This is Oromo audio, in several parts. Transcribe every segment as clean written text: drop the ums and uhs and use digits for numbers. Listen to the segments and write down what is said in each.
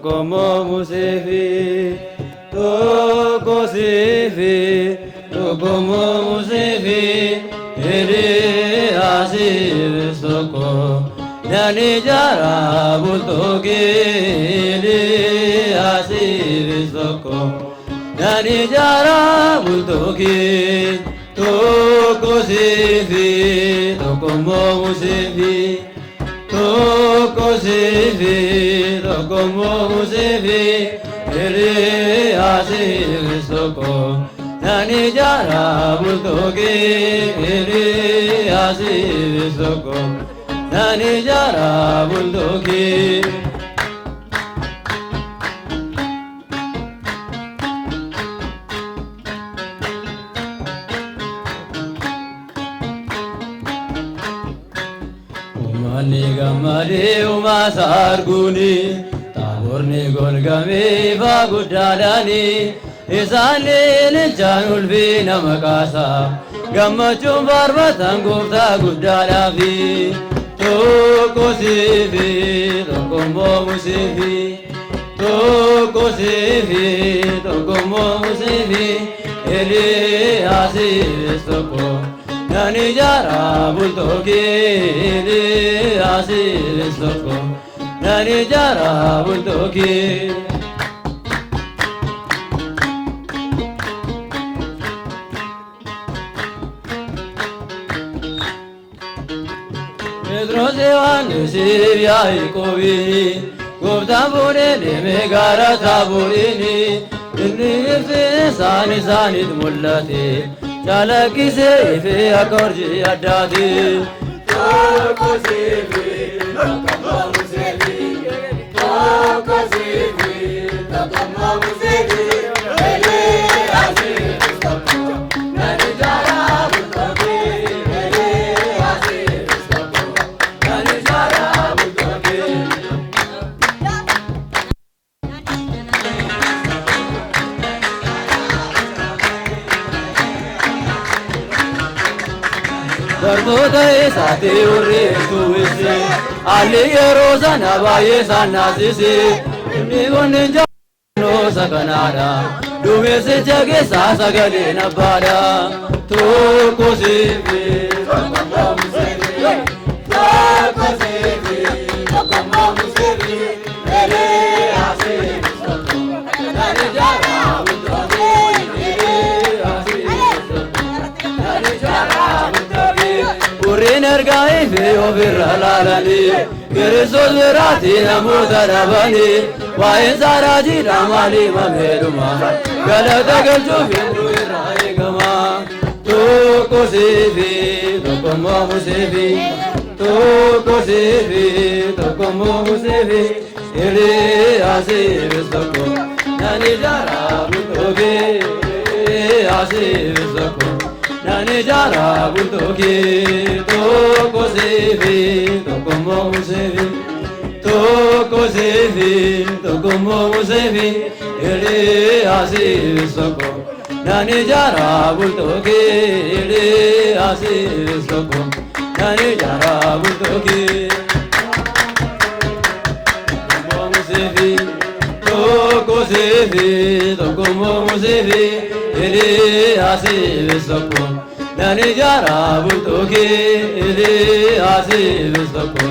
Tokomo Musefi, Tokosifi, Tokomo Musefi, Ere Asif Soko, Nani Jara Bultoge, Ere Asif Soko, Nani Jara Bultoge, Tokosifi, Tokomo Musefi, Tokosifi, Tokomo Musefi, Ere Asif Soko, Nani Jara Bultoge, Ere Asif Soko, Nani Jara Bultoge. Umani gamade umasarguni, taborni golgame vagudadani, isani linjanul vina makasa, gammachum barbatan gufta gudadavi, tokosifi, tokomo musifi, tokosifi, tokomo musifi, Ere Asif Soko, Nani Jara Bultoge, Ere Asif Soko, Nani Jara Bultoge. Pedro Yohannes Yaikobi, Goptambure Megara Taburini, Inni Sani Sani Mullati, Chalakise Ife Akorji Adadi, Tokosifi, Tokomo Musefi, Tokosifi, Tokomo Musefi, Ere Asif Soko, Nani Jara Bultoge, Ere Asif Soko, Nani Jara Bultoge. Bartoota isaati urreetu isi, Ali yeroo sana baay'ee sannaasisi, inni kunniin jaallannoo sakanaadha, duumessicha keessaa sagaleen abbaadha. Tokosifi, Tokomo Musefi, Tokosifi, Tokomo Musefi, Ere Asif Soko, Nani Jara Bultoge, Ere Asif Soko, Nani Jara Bultoge. Urriin ergaa ife ofirra laalani, Kiristoos biraatti namoota dhabani, waa'een saaraatiidha maalii mameedhuma, galata galchuuf hunduu irraa eegama. Tokosifi, Tokomo Musefi, Tokosifi, Tokomo Musefi, Ere Asif Soko, Nani Jara Bultoge, Ere Asif Soko, Nani Jara Bultoge. Tokosifi, Tokomo Musefi, Tokosifi, Tokomo Musefi, Ere Asif Soko, Nani Jara Bultoge, Ere Asif Soko, Nani Jara Bultoge. Tokomo Musefi, Tokosifi, Tokomo Musefi, Ere Asif Soko, Nani Jara Bultoge, Ere Asif Soko,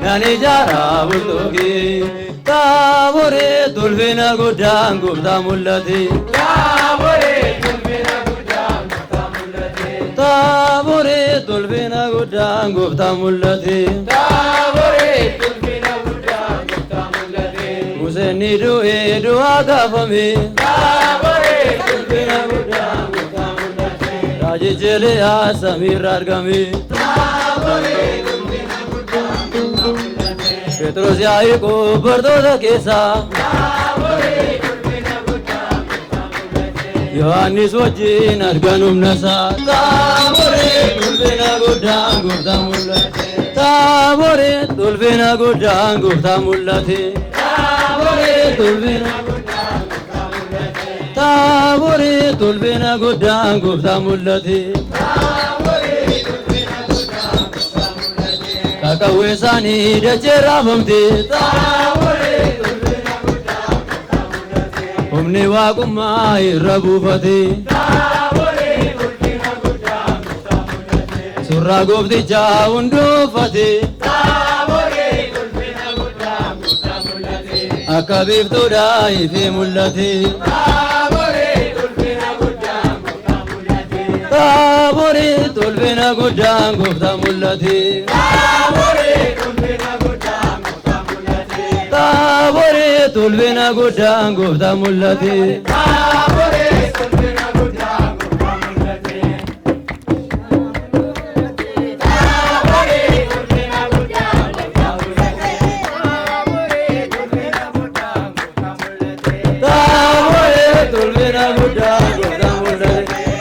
Nani Jara Bultoge. Tabore tulvina guddan gubta mullati, Tabore tulvina guddan gubta mullati, Tabore tulvina guddan gubta mullati, Tabore tulvina guddan gubta mullati, Museni du'e du'a gaafame, Tabore tulvina guddan gubta mullati, Raajichele Samirra argame, Tabore tulvina guddan gubta mullati, Petros Yaaqoob bartoota keessaa, Tabore tulvina guddan gubta mullati, Yohannis wajjin argan humnasaa. Tabore tulvina guddan gubta mullate, Tabore tulvina guddan gubta mullate, Tabore tulvina guddan gubta mullate, Tabore tulvina guddan gubta mullate, Tabore tulvina guddan gubta mullati, kakawwee isaanii dachee raafamte, Tabore tulvina guddan humni waaqummaa irra buufate surraa gooftichaa hunduuffate akka biiftuudhaa ifee mul'ate Taabore tolfina guddaan gooftaa mul'ate Taabore tolfina guddaan gooftaa mul'ate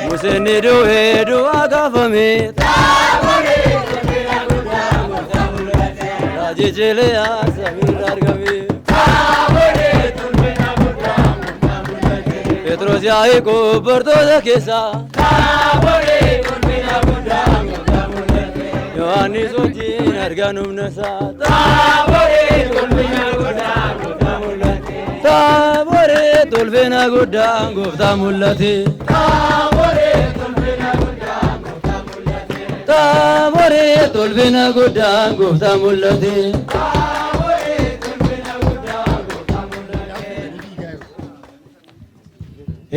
Museni du'e agafame Taabore tolfina guddaan gooftaa mul'ate Raajijjilee samii argame Taabore tolfina guddaan gooftaa mul'ate Pheexroos Yaaqoob bartoota keessa Taabore tolfina guddaan gooftaa mul'ate Yohaannis wajjin argan humna isaa Taabore tolfina guddaan gooftaa mul'ate Taabore tolfina guddaan gooftaa mul'ate Taabore tolfina guddaan gooftaa mul'ate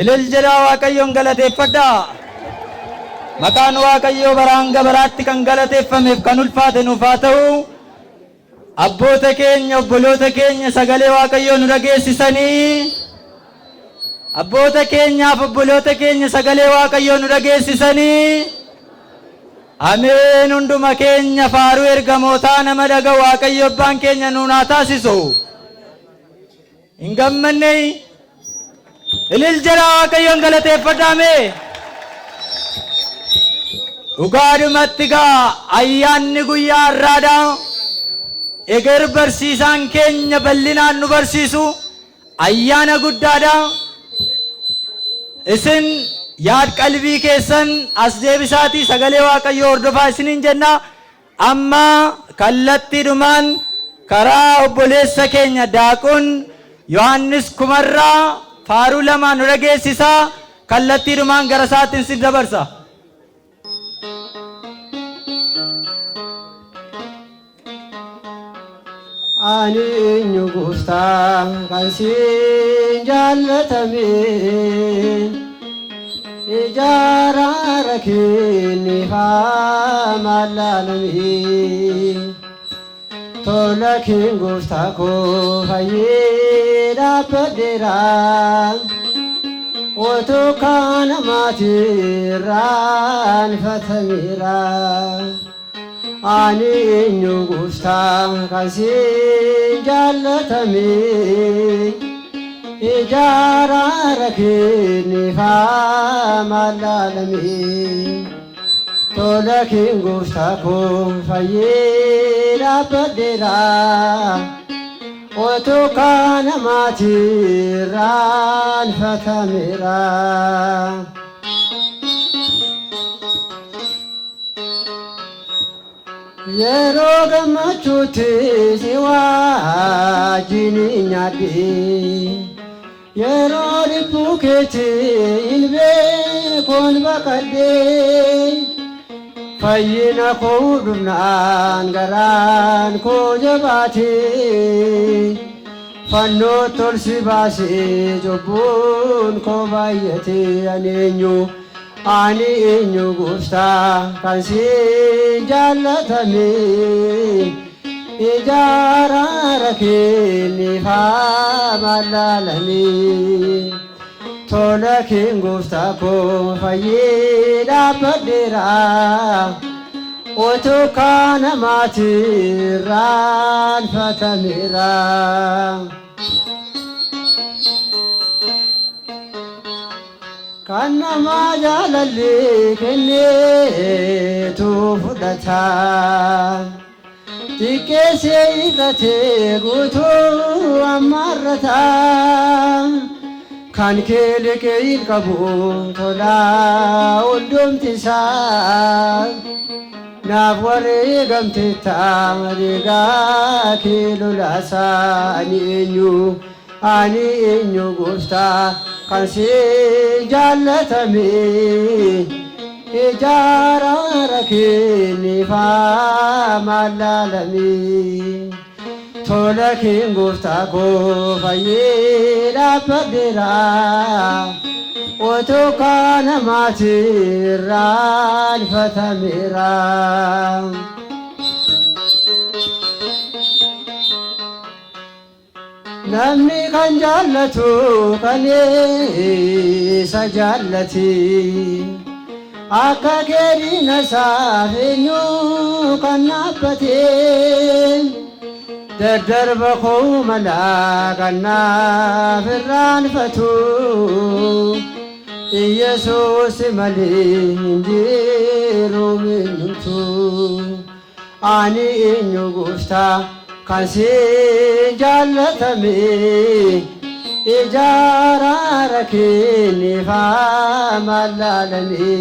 Ilil jedha Waaqayyoon galateeffadhaa maqaan Waaqayyoo baraan gabaraatti kan galateeffameef kan ulfaate nuuf haa ta'u abboota keenya obboloota keenya sagalee Waaqayyoo nu dhageessisanii abboota keenyaaf obboloota keenya sagalee Waaqayyoo nu dhageessisanii Ameen hunduma keenya faaruu ergamootaa nama dhaga Waaqayyo abbaan keenya nuun haa taasisu hin gammanne ilil jedha Waaqayyoon galateeffadhaame dhugaadhumatti gaa ayyaanni guyyaa har'aadha eger barsiisaan keenya bal'inaan nu barsiisu ayyaana guddaadha isin yaad qalbii keessan as deebisaatii sagalee Waaqayyoo hordofaa isiniin jenna amma kallattiidhumaan karaa obboleessa keenya Daaqoon Yohaannis Kumarraa faaruu lama nu dhageessisaa kallattiidhumaan gara isaatiin si dabarsa Ani eenyu gooftaa kan siin jaallatame Ijaarara keenya haa maalaalame tola keen gooftaa koo fayyee dhaabbadheera otoo kana maatirraan fatameera ani eenyu gooftaa kan siin jaallatame Ijaarara keenya haa maalaalame tola keen gooftaa koo fayyee dhaabbadheera otoo kana maatirraan fatameera yeroo gammachuutti si wajjin nyaadhe yeroo dhibbuu keetti hin beekoon baqadhee fayyina koo dhumnaan garaan koo jabaatee fannoo tolsi baasee cubbuun koo baay'atee ani eenyu gooftaa kan siin jaallatame Ijaarara keenya haa maalaalame tola keen gooftaa koo fayyee dhaabbadheera otoo kana maatirraan fatameera kan namaa jaalallee kenneetu fudhata Xiqqeessee irratee guutuu ammarrata kan kee liqee hin qabu tolaa hundumti isaa naaf wareegamteetta deegaa kee lolaasaa ani eenyu ani eenyu gooftaa kan si jaallatame ijaarara kenniifaa maalaalame tola keen gooftaa koo fayyee dhaabbadheera otoo kana maatirraan fatameera. namni kan jaallatu kan isa jaallati akka keerina isaaf eenyu kan dhaabbate daddarba koo malaa kan naaf irraanfatu Yesuus malee hin jiru eenyutu ani eenyu gooftaa kan si jaallatame ijaarara kenniifaa maalaalame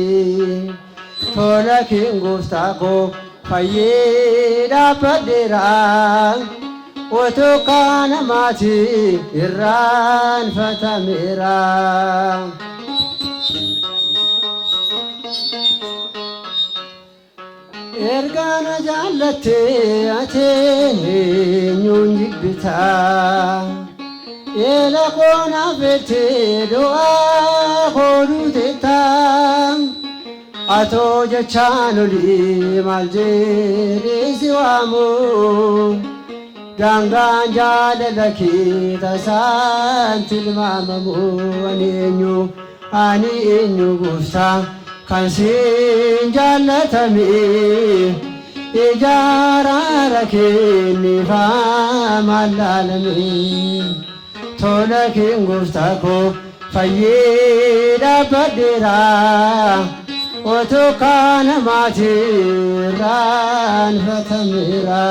tola keen gooftaa koo fayyee dhaabbadheera otoo kana maatirraanfatameera. ergaana jaallatte ate eenyuun jibbitaa eela koona fete du'aa kooduutetaa atoo jechaan olii maal jedhee si waamu daangaan jaalala kee tasaan tilmaamamu ani eenyu gooftaa kan si jaallatame ijaarara kenniifaa maalaalame tola keen gooftaa koo fayyee dhaabbadheera otoo kana maatirraanfatameera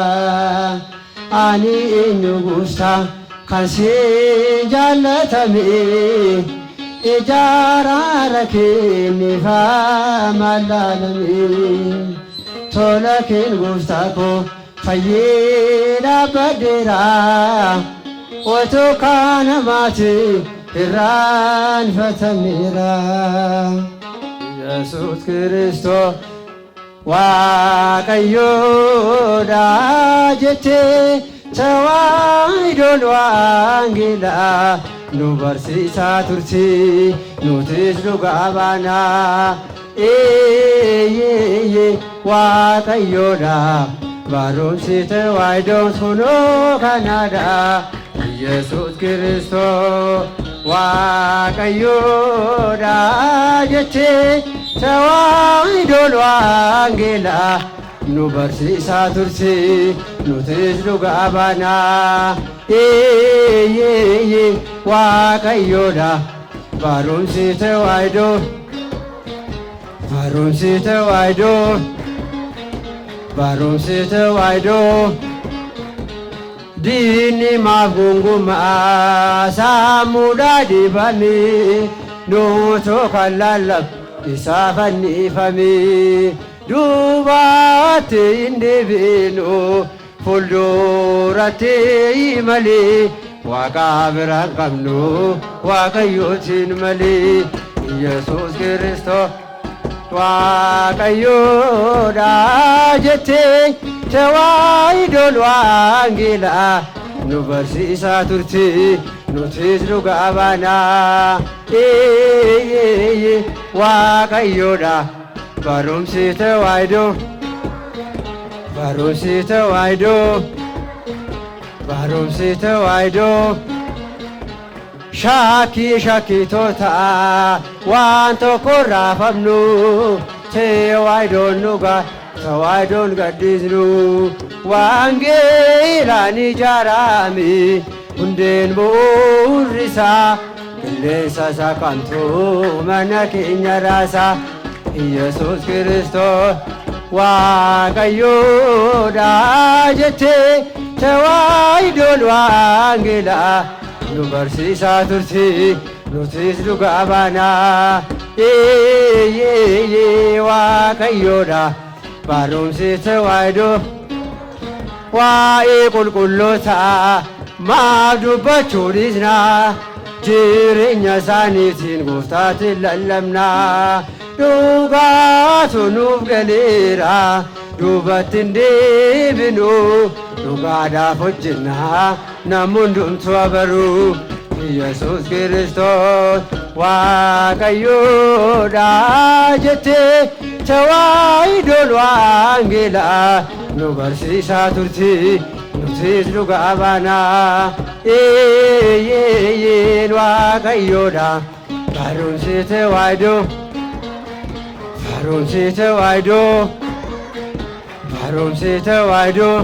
ani eenyu gooftaa kan si jaallatame ijaarara kenniifaa maalaalame tola keen gooftaa koo fayyee dhaabbadheera otoo kana maatirraanfatameera. Yesuus Kiristoos waaqayyoodha jettee tawaayidoon waangeelaa nu barsiisaa turti nutis dhugaa baanaa waaqayyoodha barumsi tawaayidoon kunoo kanaadha. Yesuus Kiristoos waaqayyoodha jettee tawaayidoon waangeelaa nu barsiisaa turti nutis dhugaa baanaa waaqayyoodha barumsi tawaayidoo diinni maaf gungumaa saamuudhaa dibamee nuutoo kan laallab isaa fannifamee duubaatti hin deebiinu fuulduratti malee waaqa biraan qabnu waaqayyootiin malee. Yesuus Kiristoos waaqayyoodha jettee tawaayidoon waangeelaa nu barsiisaa turti nutis dhugaa baanaa waaqayyoodha barumsi tawaayidoo shakkitoota waan tokko raafamnu tawaayidoon gaddisnu waangeelaan ijaarame hundeen bu'uurisaa qilleensa isaa kamtu mana keenya raasa. Yesuus Kiristoos waaqayyoodha jettee tawaayidoon waangeelaa nu barsiisaa turti nutis dhugaa baanaa waaqayyoodha barumsi tawaayidoo waa'ee qulqulloota maaf dubbachuudhisnaa jireenya isaaniitiin gooftaatiin lallabnaa dhugaatu nuuf galeera duubatti hin deebinu dhugaadhaaf hojjennaa namni hundumtuu abaruu Yesuus Kiristoos Waaqayyoodha jettee tawaayidoon waangeelaa nu barsiisaa turti nutis dhugaa baanaa eeyyeen Waaqayyoodha barumsi tawaayidoo barumsi tawaayidoo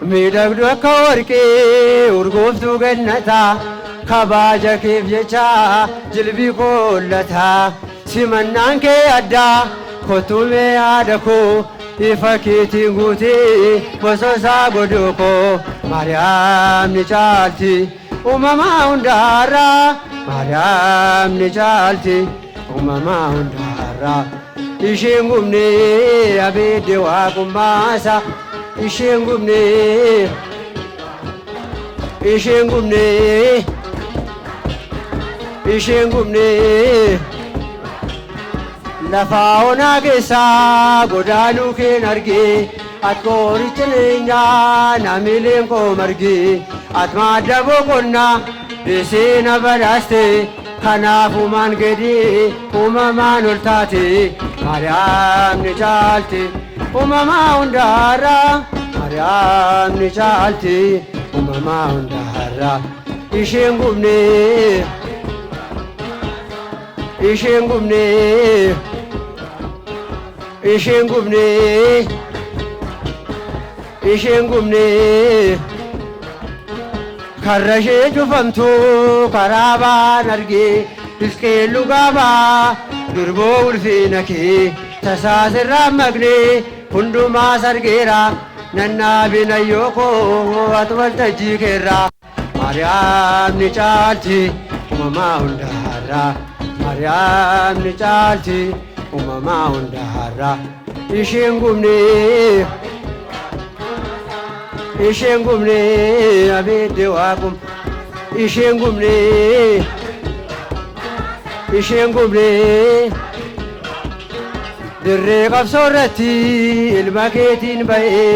miidhagduu akka warqee urgooftuu gannataa kabaja keef jecha jilbii koollataa simannaan kee addaa kottumee haadha koo ifa keetiin guutee bososaa godoo koo Maariyaam ni caalti uumamaa hundaarraa Maariyaam ni caalti uumamaa hundaarraa isheen gumnee abeedde waaqummaasa isheen gumnee lafaa onaa keessaa godaanuu keen argee at qooricha leenyaa namileen koo margee at maadda boqonnaa deessee na badhaaste kanaafumaan gadi uumamaan ol taate Maariyaam ni caalti uumamaa hundaarraa Maariyaam ni caalti uumamaa hundaarraa isheen gumnee karra ishee cufamtu karaa baan argee Hisqeellu gaabaa durboo ulfina kee tasaasirraa maqnee hundumaa sargeera nannaabina yookoo ati waltajjii keerraa Maariyaam ni caalti uumamaa hundaarraa Maariyaam ni caalti uumamaa hundaarraa isheen gumnee abeedde waaqum isheen gumnee dirree qabsoorratti ilma keetiin ba'ee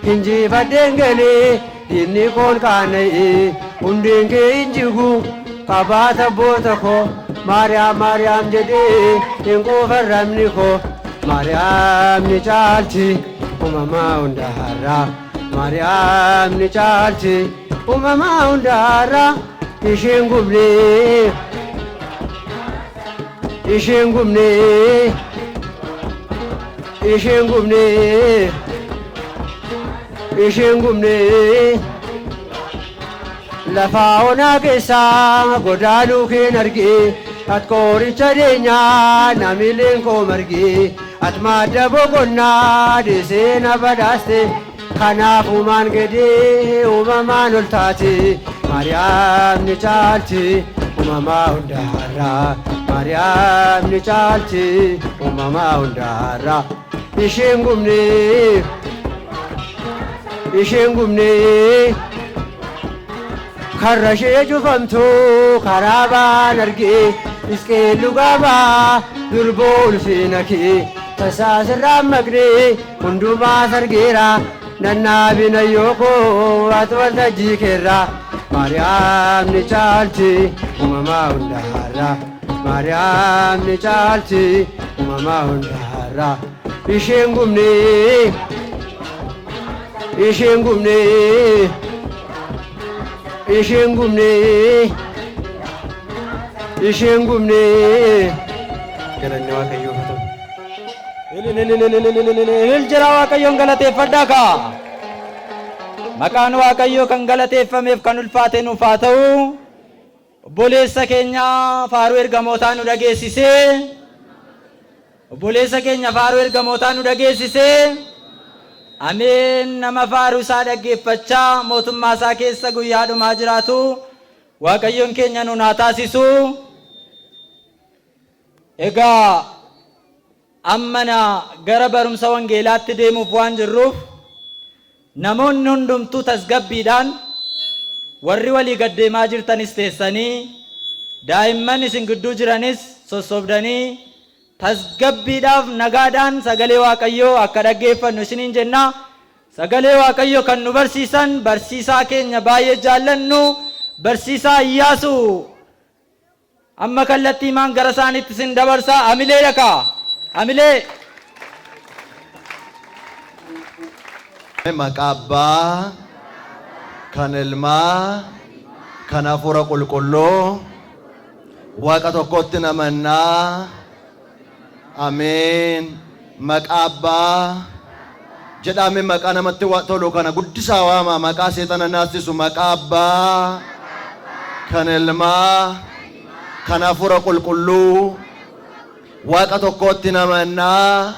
hinjifadheen galee diinni koon qaana'ee hundeen kee injigu qabaata boota koo Maariyaam jedhee hin quufarramni koo Maariyaam ni caalti uumamaa hundaarraa Maariyaam ni caalti uumamaa hundaarraa isheen gumnee lafaa onaa keessaa godaanuu keen argee at qooricha leenyaa namileen koo margee at maadda boqonnaa deessee na badhaaste kanaafumaan gadi uumamaan ol taate Maariyaam ni caalti uumamaa hundaarraa Maariyaam ni caalti uumamaa hundaarraa isheen gumnee karra ishee cufamtu karaa baan argee Hisqeellu gaabaa durboo ulfina kee tasaasirraa maqnee hundumaa sargeera nannaabina yookoo ati waltajjii keerraa Maariyaam ni caalti uumamaa hundaarraa Maariyaam ni caalti uumamaa hundaarraa isheen gumnee galanni Waaqayyoo haa ta'u. Jira Waaqayyoon galateeffadhaa kaa maqaan Waaqayyoo kan galateeffameef kan ulfaate nuuf haa ta'u. Obboleessa keenya faaruu ergamootaa nu dhageessisee ameen nama faaruu isaa dhaggeeffachaa mootummaa isaa keessa guyyaa dhumaa jiraatu Waaqayyoon keenya nuun haa taasisu. Egaa ammana gara barumsa wangeelaatti deemuuf waan jirruuf namoonni hundumtuu tasgabbiidhaan warri walii gaddeemaa jirtanis teessanii daa'imman isin gidduu jiranis sossobdanii tasgabbiidhaaf nagaadhaan sagalee Waaqayyoo akka dhaggeeffannu isiniin jenna. Sagalee Waaqayyoo kan nu barsiisan barsiisaa keenya baay'ee jaallannu barsiisaa Iyyaasuu. Amma kallattii maan gara isaaniitti isin dabarsaa. Amilee yakaa. Amilee. Maqaa Abbaa kan Ilmaa kan Hafuura Qulqulluu Waaqa tokkotti namannaa. Ameen. Maqaa Abbaa jedhame maqaa namatti tolu kana guddisaa waama. Maqaa seexana naasisu maqaa Abbaa kan Ilmaa kan Hafuura Qulqulluu Waaqa tokkotti namannaa.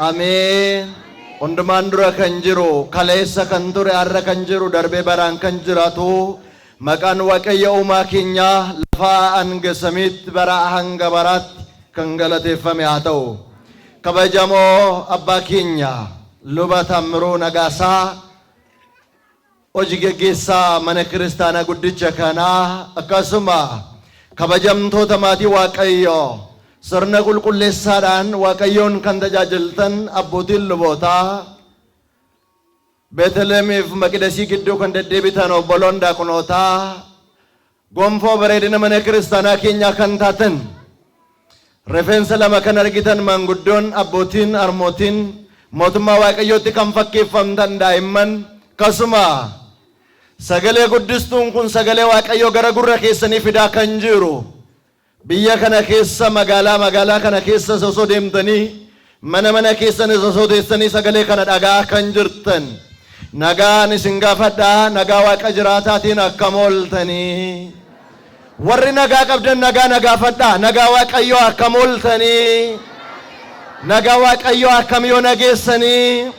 Ameen. Hundumaan dura kan jiru kaleessa kan ture har'a kan jiru darbee baraan kan jiraatu maqaan Waaqayyo uumaa keenya lafaa hanga samiitti bara hanga baraatti kan galateeffame haa ta'u. Kabajamoo abbaa keenya luba Taammiruu Nagaasaa hojii geggeessaa mana kiristaanaa guddicha kanaa akkasuma kabajamtoota maatii Waaqayyo sirna qulqulleessaadhaan Waaqayyoon kan tajaajiltan abbootiin lubootaa Beetlehemiif Maqdasii gidduu kan deddeebitan obboloon daakunootaa gonfoo bareedina mana kiristaanaa keenyaa kan taatan rifeensa lama kan argitan maanguddoon abbootiin harmootiin mootummaa Waaqayyootti kan fakkeeffamtan daa'imman akkasuma sagalee guddistuun kun sagalee Waaqayyoo gara gurra keessanii fidaa kan jiru. Biyya kana keessa magaalaa kana keessa osoo deemtanii mana keessan osoo teessanii sagalee kana dhagaa kan jirtan nagaan isin gaafadhaa. Nagaa Waaqa jiraataatiin akkam ooltanii. Warri nagaa qabdan nagaa nagaafadhaa. Nagaa Waaqayyoo akkam ooltanii. Nagaa Waaqayyoo akkam yoo nageessanii.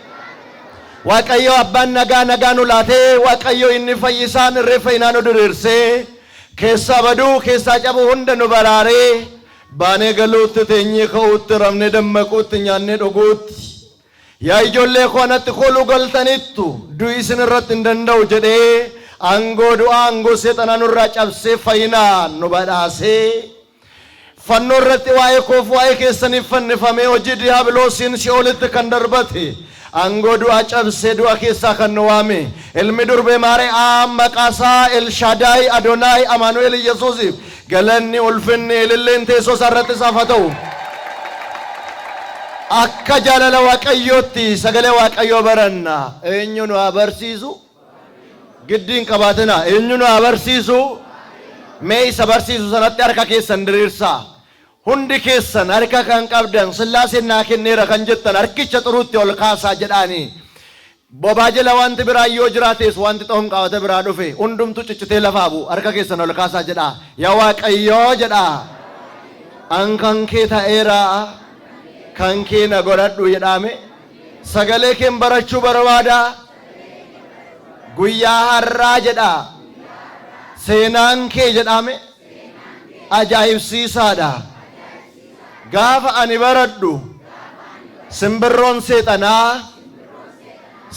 Waaqayyoo abbaan nagaa nu laatee Waaqayyoo inni fayyisaan irree fayyinaa nu diriirsee keessaa baduu keessaa cabuu hunda nu baraaree baanee galuutti teenyee ka'uutti rafnee dammaquutti nyaannee dhuguutti yaa ijoollee koo anatti koluu galtanittu du'i isin irratti hin danda'u jedhee aangoo du'aa aangoo seexanaa nurraa cabsee fayyinaan nu badhaasee fannoo irratti waa'ee koof waa'ee keessaniif fannifamee hojii diiyaabiloosiin si'oolitti kan darbate aangoo du'aa cabsee du'a keessaa kan nu waame ilmi durbee Maariyaam maqaasaa Elshaadaay Adoonaay Amaanu'eel Yesuusiif galanni ulfinni ililleen teessoo isaa irratti isaaf haa ta'u. Akka jaalala Waaqayyootti sagalee Waaqayyoo baranna. Eenyu nu haa barsiisu? Giddiin qabaatina. Eenyu nu haa barsiisu? Mee isa barsiisu sanatti harka keessan diriirsaa. Hundi keessan harka kan qabdan Sillaaseen naa kenneera kan jettan harkicha xuruutti ol kaasaa jedhaanii. Bobaa jala wanti biraa yoo jiraates wanti xahuun qaawwata biraa dhufe hundumtu ciccitee lafaa bu'u harka keessan ol kaasaa jedhaa. Yaa Waaqayyoo jedhaa. An kan kee ta'eera kan kee na godhadhu jedhame sagalee kee barachuu barbaada. Guyyaa har'aa jedhaa. Seenaan kee jedhame ajaa'ibsiisaadha. Gaafa ani baradhu simbirroon seexanaa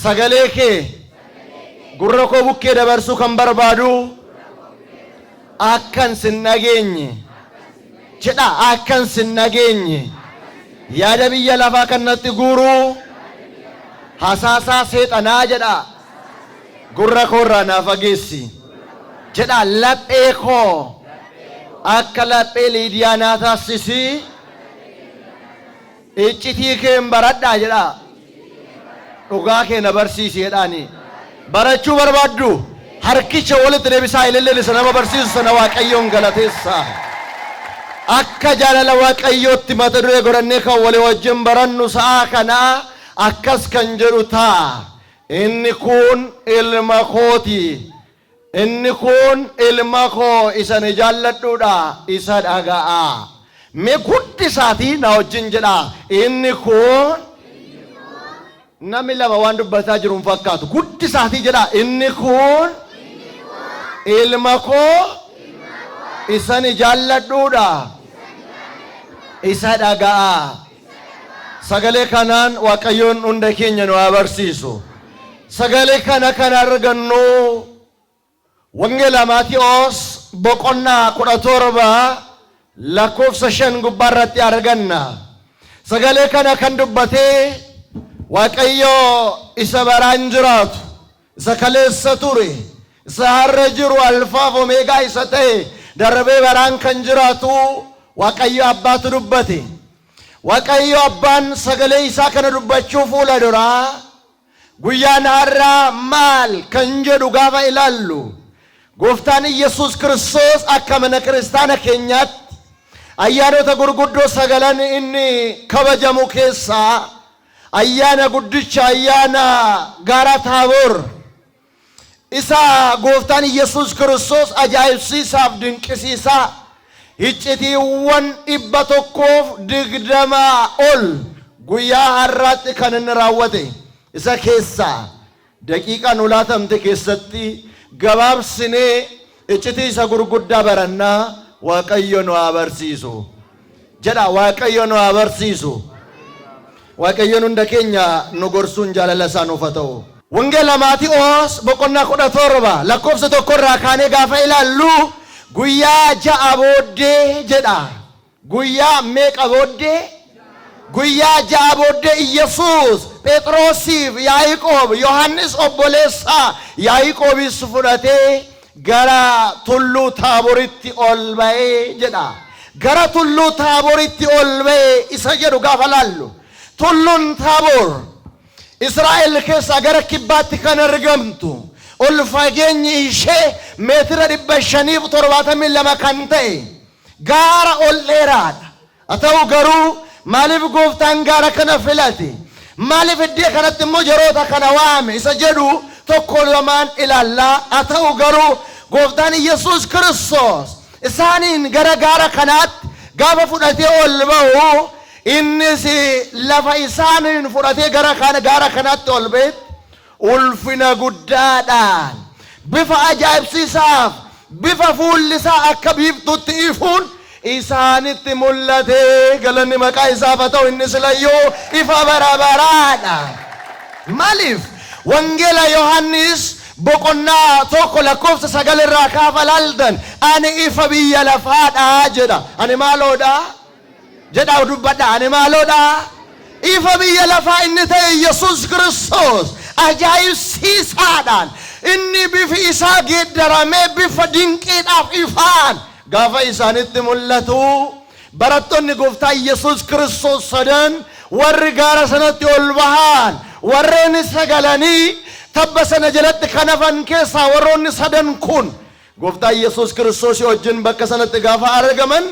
sagalee kee gurra koo bukkee dabarsuu kan barbaadu akkan sin nageenye jedha. Akkan sin nageenye yaada biyya lafaa kan natti guuru hasaasaa seexanaa jedha. Gurra koo irraa naa fageessi jedha. Laphee koo akka laphee Liidiyaa naa taasisi. Iccitii kee baradhaa jedha. Dhugaa kee na barsiisi jedhaani. Barachuu barbaaddu harkicha walitti deebisaa ililleen isa nama barsiisu sana Waaqayyoon galateessaa. Akka jaalala Waaqayyootti mata duree godhannee kan walii wajjin barannu sa'a kanaa akkas kan jedhu ta'a. Inni kun ilma kooti. Inni kun ilma koo isa ni jaalladhuudha. Isa dhaga'a. Mee guddisaatii na wajjin jedha. Inni kun namni lama waan dubbataa jiru hin fakkaatu. Guddisaatii jedha. Inni kun ilma koo isa ni jaalladhuudha. Isa dhaga'a. Sagalee kanaan Waaqayyoon hunda keenya nu haa barsiisu. Sagalee kana kan argannu ወንጌላ ማቴዎስ በቆና ኩረቶርባ ለኮፍ ሰሸን ጉባራት ያርገና ሰገሌ ከነ ከንዱበቴ ዋቀዮ ኢሰበራንጅራቱ ሰከሌሰቱሪ ሰሐረጅሩ አልፋፍ ኦሜጋ ይሰጠ ደረቤ በራን ከንጅራቱ ዋቀዮ አባቱ ዱበቴ ዋቀዮ አባን ሰገሌ ኢሳ ከነዱበችው ፉለዱራ ጉያን ሐራ ማል ከንጀዱ ጋፋ ይላሉ ጎፍታን ኢየሱስ ክርስቶስ አከመነ ክርስቲያና ኬኛት አያኖተ ጉርጉዶ ሰገለን እኒ ከበጀሙ ኬሳ አያና ጉድቻ አያና ጋራ ታቦር ኢሳ ጎፍታን ኢየሱስ ክርስቶስ አጃይብሲሳፍ ድንቅሲሳ ይጭቲወን ኢበቶኮፍ ድግደማ ኦል ጉያ ሐራት ከነን ራወቴ ኢሳ ኬሳ ደቂቃ ኑላተምተ ኬሰቲ ገባብስኔ እጭቲሳ ጉርጉዳ በረና ዋቀዮ ነው አበርሲሱ ጀዳ ዋቀዮ ነው አበርሲሱ ዋቀዮኑ እንደከኛ ንጎርሱን ጃለለሳ ነው ፈተው ወንጌላ ማቴዎስ በቆና ኩረቶርባ ለኮፍሰ ተኮራ ካኔ ጋፋ ይላሉ ጉያ ጃአቦዴ ጀዳ ጉያ ሜቀቦዴ ጉያ ጃአቦዴ ኢየሱስ ጴጥሮሲፍ ያዕቆብ ዮሐንስ ኦቦሌሳ ያዕቆብስ ፍረቴ ገራ ቱሉ ታቦሪቲ ኦልባኤ ጀዳ ገራ ቱሉ ታቦሪቲ ኦልባኤ ኢሰጀዱ ጋፈላሉ ቱሉን ታቦር እስራኤል ከሳ ገራ ኪባት ከነርገምቱ ኦልፋጌኝ ኢሼ ሜትር ዲበሸኒፍ ቶርባተም ለማካንተ ጋራ ኦልሌራድ አተው ገሩ ማሊፍ ጎፍታን ጋራ ከነፍላቲ ማሊፍ ዲ ከነትሞ ጀሮታ ከነዋም ኢሰጀዱ ተኮለማን ኢላላ አተው ገሩ ጎፍታን ኢየሱስ ክርስቶስ እሳኒን ገረጋራ ከናት ጋባ ፉዳቴ ኦልባው ኢንሲ ለፋይሳኒን ፉዳቴ ጋራ ከናት ኦልቤት ኡልፊነ ጉዳዳን ቢፋ አጃይብሲሳፍ ቢፋ ፉልሳ አከቢብቱት ኢፉን ኢሳኒት ሙለቴ ገለኒ መቃ ኢሳፈተው ኢንስለዮ ኢፋ በራበራዳ ማሊፍ ወንጌላ ዮሐንስ በቆና ቶኮ ለኮፍሰ ሰገለራ ካፈላልደን አኔ ኢፈ ብየ ለፋዳ ጀዳ አኔ ማሎዳ ጀዳ ዱበዳ አኔ ማሎዳ ኢፈ ብየ ለፋ እንተ ኢየሱስ ክርስቶስ አጃይብ ሲሳዳን እኒ ቢፍ ኢሳ ጌደራሜ ቢፍ ድንቄዳፍ ኢፋን ጋፋ ኢሳንት ሙለቱ በረቶን ጎፍታ ኢየሱስ ክርስቶስ ሰደን ወር ጋራ ሰነት ይልባሃን ወረን ሰገለኒ ተበሰነ ጀለት ከነፈን ከሳ ወሮን ሰደን ኩን ጎፍታ ኢየሱስ ክርስቶስ ይወጅን በከሰነት ጋፋ አረገመን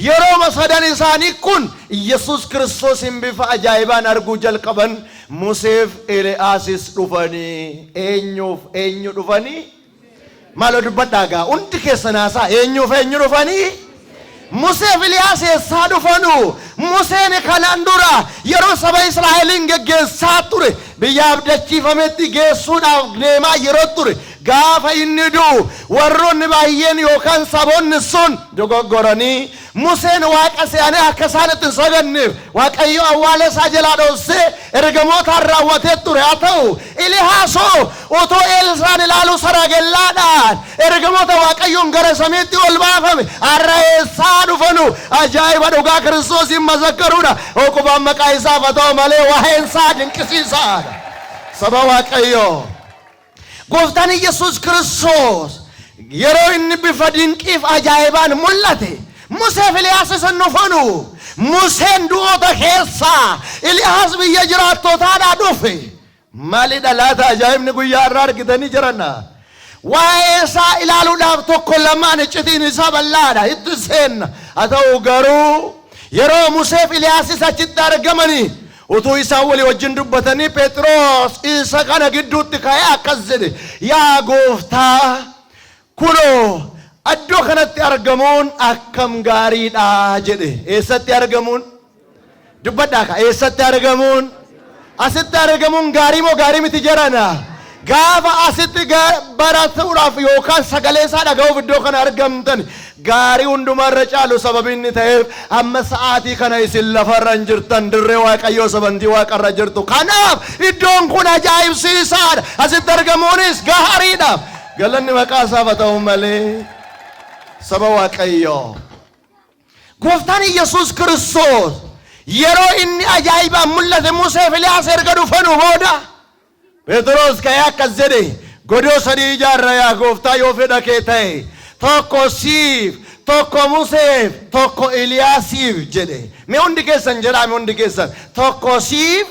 የሮማ ሰደን ኢሳኒ ኩን ኢየሱስ ክርስቶስ ኢምቢፋ አጃይባን አርጉ ጀልቀበን ሙሴፍ ኤልያስስ ዱፈኒ ኤኙ ዱፈኒ ማለዱ በዳጋ እንት ከሰናሳ ኤኙ ዱፈኒ ሙሴፍ ኤልያስ ሳዱፈኑ ሙሴን ከናንዱራ የሮ ሰባ እስራኤልን ገገሳቱር ቢያብደቺ ፈመቲ ገሱና ኔማ ይሮቱር ጋፋ ይንዱ ወሮን ባየን ዮካን ሳቦን ሱን ዶጎጎረኒ ሙሴን ዋቀሰያኔ አከሳነት ሰገንፍ ዋቀዮ አዋለ ሳጀላዶስ እርገሞት አራወቴ ቱር አተው ኢሊሃሶ ኦቶ ኤልሳን ላሉ ሰራገላዳን እርገሞት ዋቀዮን ገረሰሜት ወልባፈም አራየሳ ዱፈኑ አጃይባ ዶጋ ክርስቶስ ይመዘከሩና ኦቁባ መቃይሳ ፈተው ማለ ዋሄንሳ ድንቅሲሳ ሰባ ዋቀዮ ጎፍታን ኢየሱስ ክርስቶስ የሮይን ቢፈድንቂፍ አጃይባን ሙላቴ ሙሴ ኤልያስ ሰንፈኑ ሙሴን ዱኦተ ኬሳ ኤልያስ በየጅራቶ ታዳ ዱፌ ማሊ ዳላታ አጃይብ ንጉያ አራርግተኒ ጀረና ዋይሳ ኢላሉ ዳብቶ ኮለማን ጭቲን ሰበላዳ ይትሰን አተው ገሩ የሮ ሙሴ ኤልያስ ሰጭታር ገመኒ ኡቱ ኢሳወሊ ወጅን ዱበተኒ ጴጥሮስ ኢሳ ከነ ግዱት ካያ አከዘደ ያ ጎፍታ ኩሎ አዶ ከነት ያርገሙን አከም ጋሪዳ ጀደ እሰት ያርገሙን ዱበዳካ እሰት ያርገሙን አሰት ያርገሙን ጋሪሞ ጋሪም ትጀራና ጋባ አሰት በራቱራፍ ዮካን ሰገሌሳ ዳጋው ቪዲዮ ከነ አርገምተን ጋሪ ሁንዱ መረጫሉ ሰበብኒ ተይፍ አመሰዓቲ ከነ ሲለፈረን ጅርተን ድሬ ዋቀዮ ሰበንቲ ዋቀረ ጅርቱ ከናፍ ኢዶን ኩን አጃይብ ሲሳድ አሰት ያርገሙንስ ጋሪዳ galanni maqaa isaaf haa ta'u malee saba Waaqayyoo gooftaan Yesuus Kiristoos yeroo inni ajaa'ibaan mul'ate Musee fi Eliyaas erga dhufanii booda Phexros ka'ee akkas jedhe godoo sadii ijaarra yaa gooftaa yoo fedha kee ta'e tokko siif tokko Museef tokko Eliyaasiif jedhe mee hundi keessan jedhaa mee hundi keessan tokko siif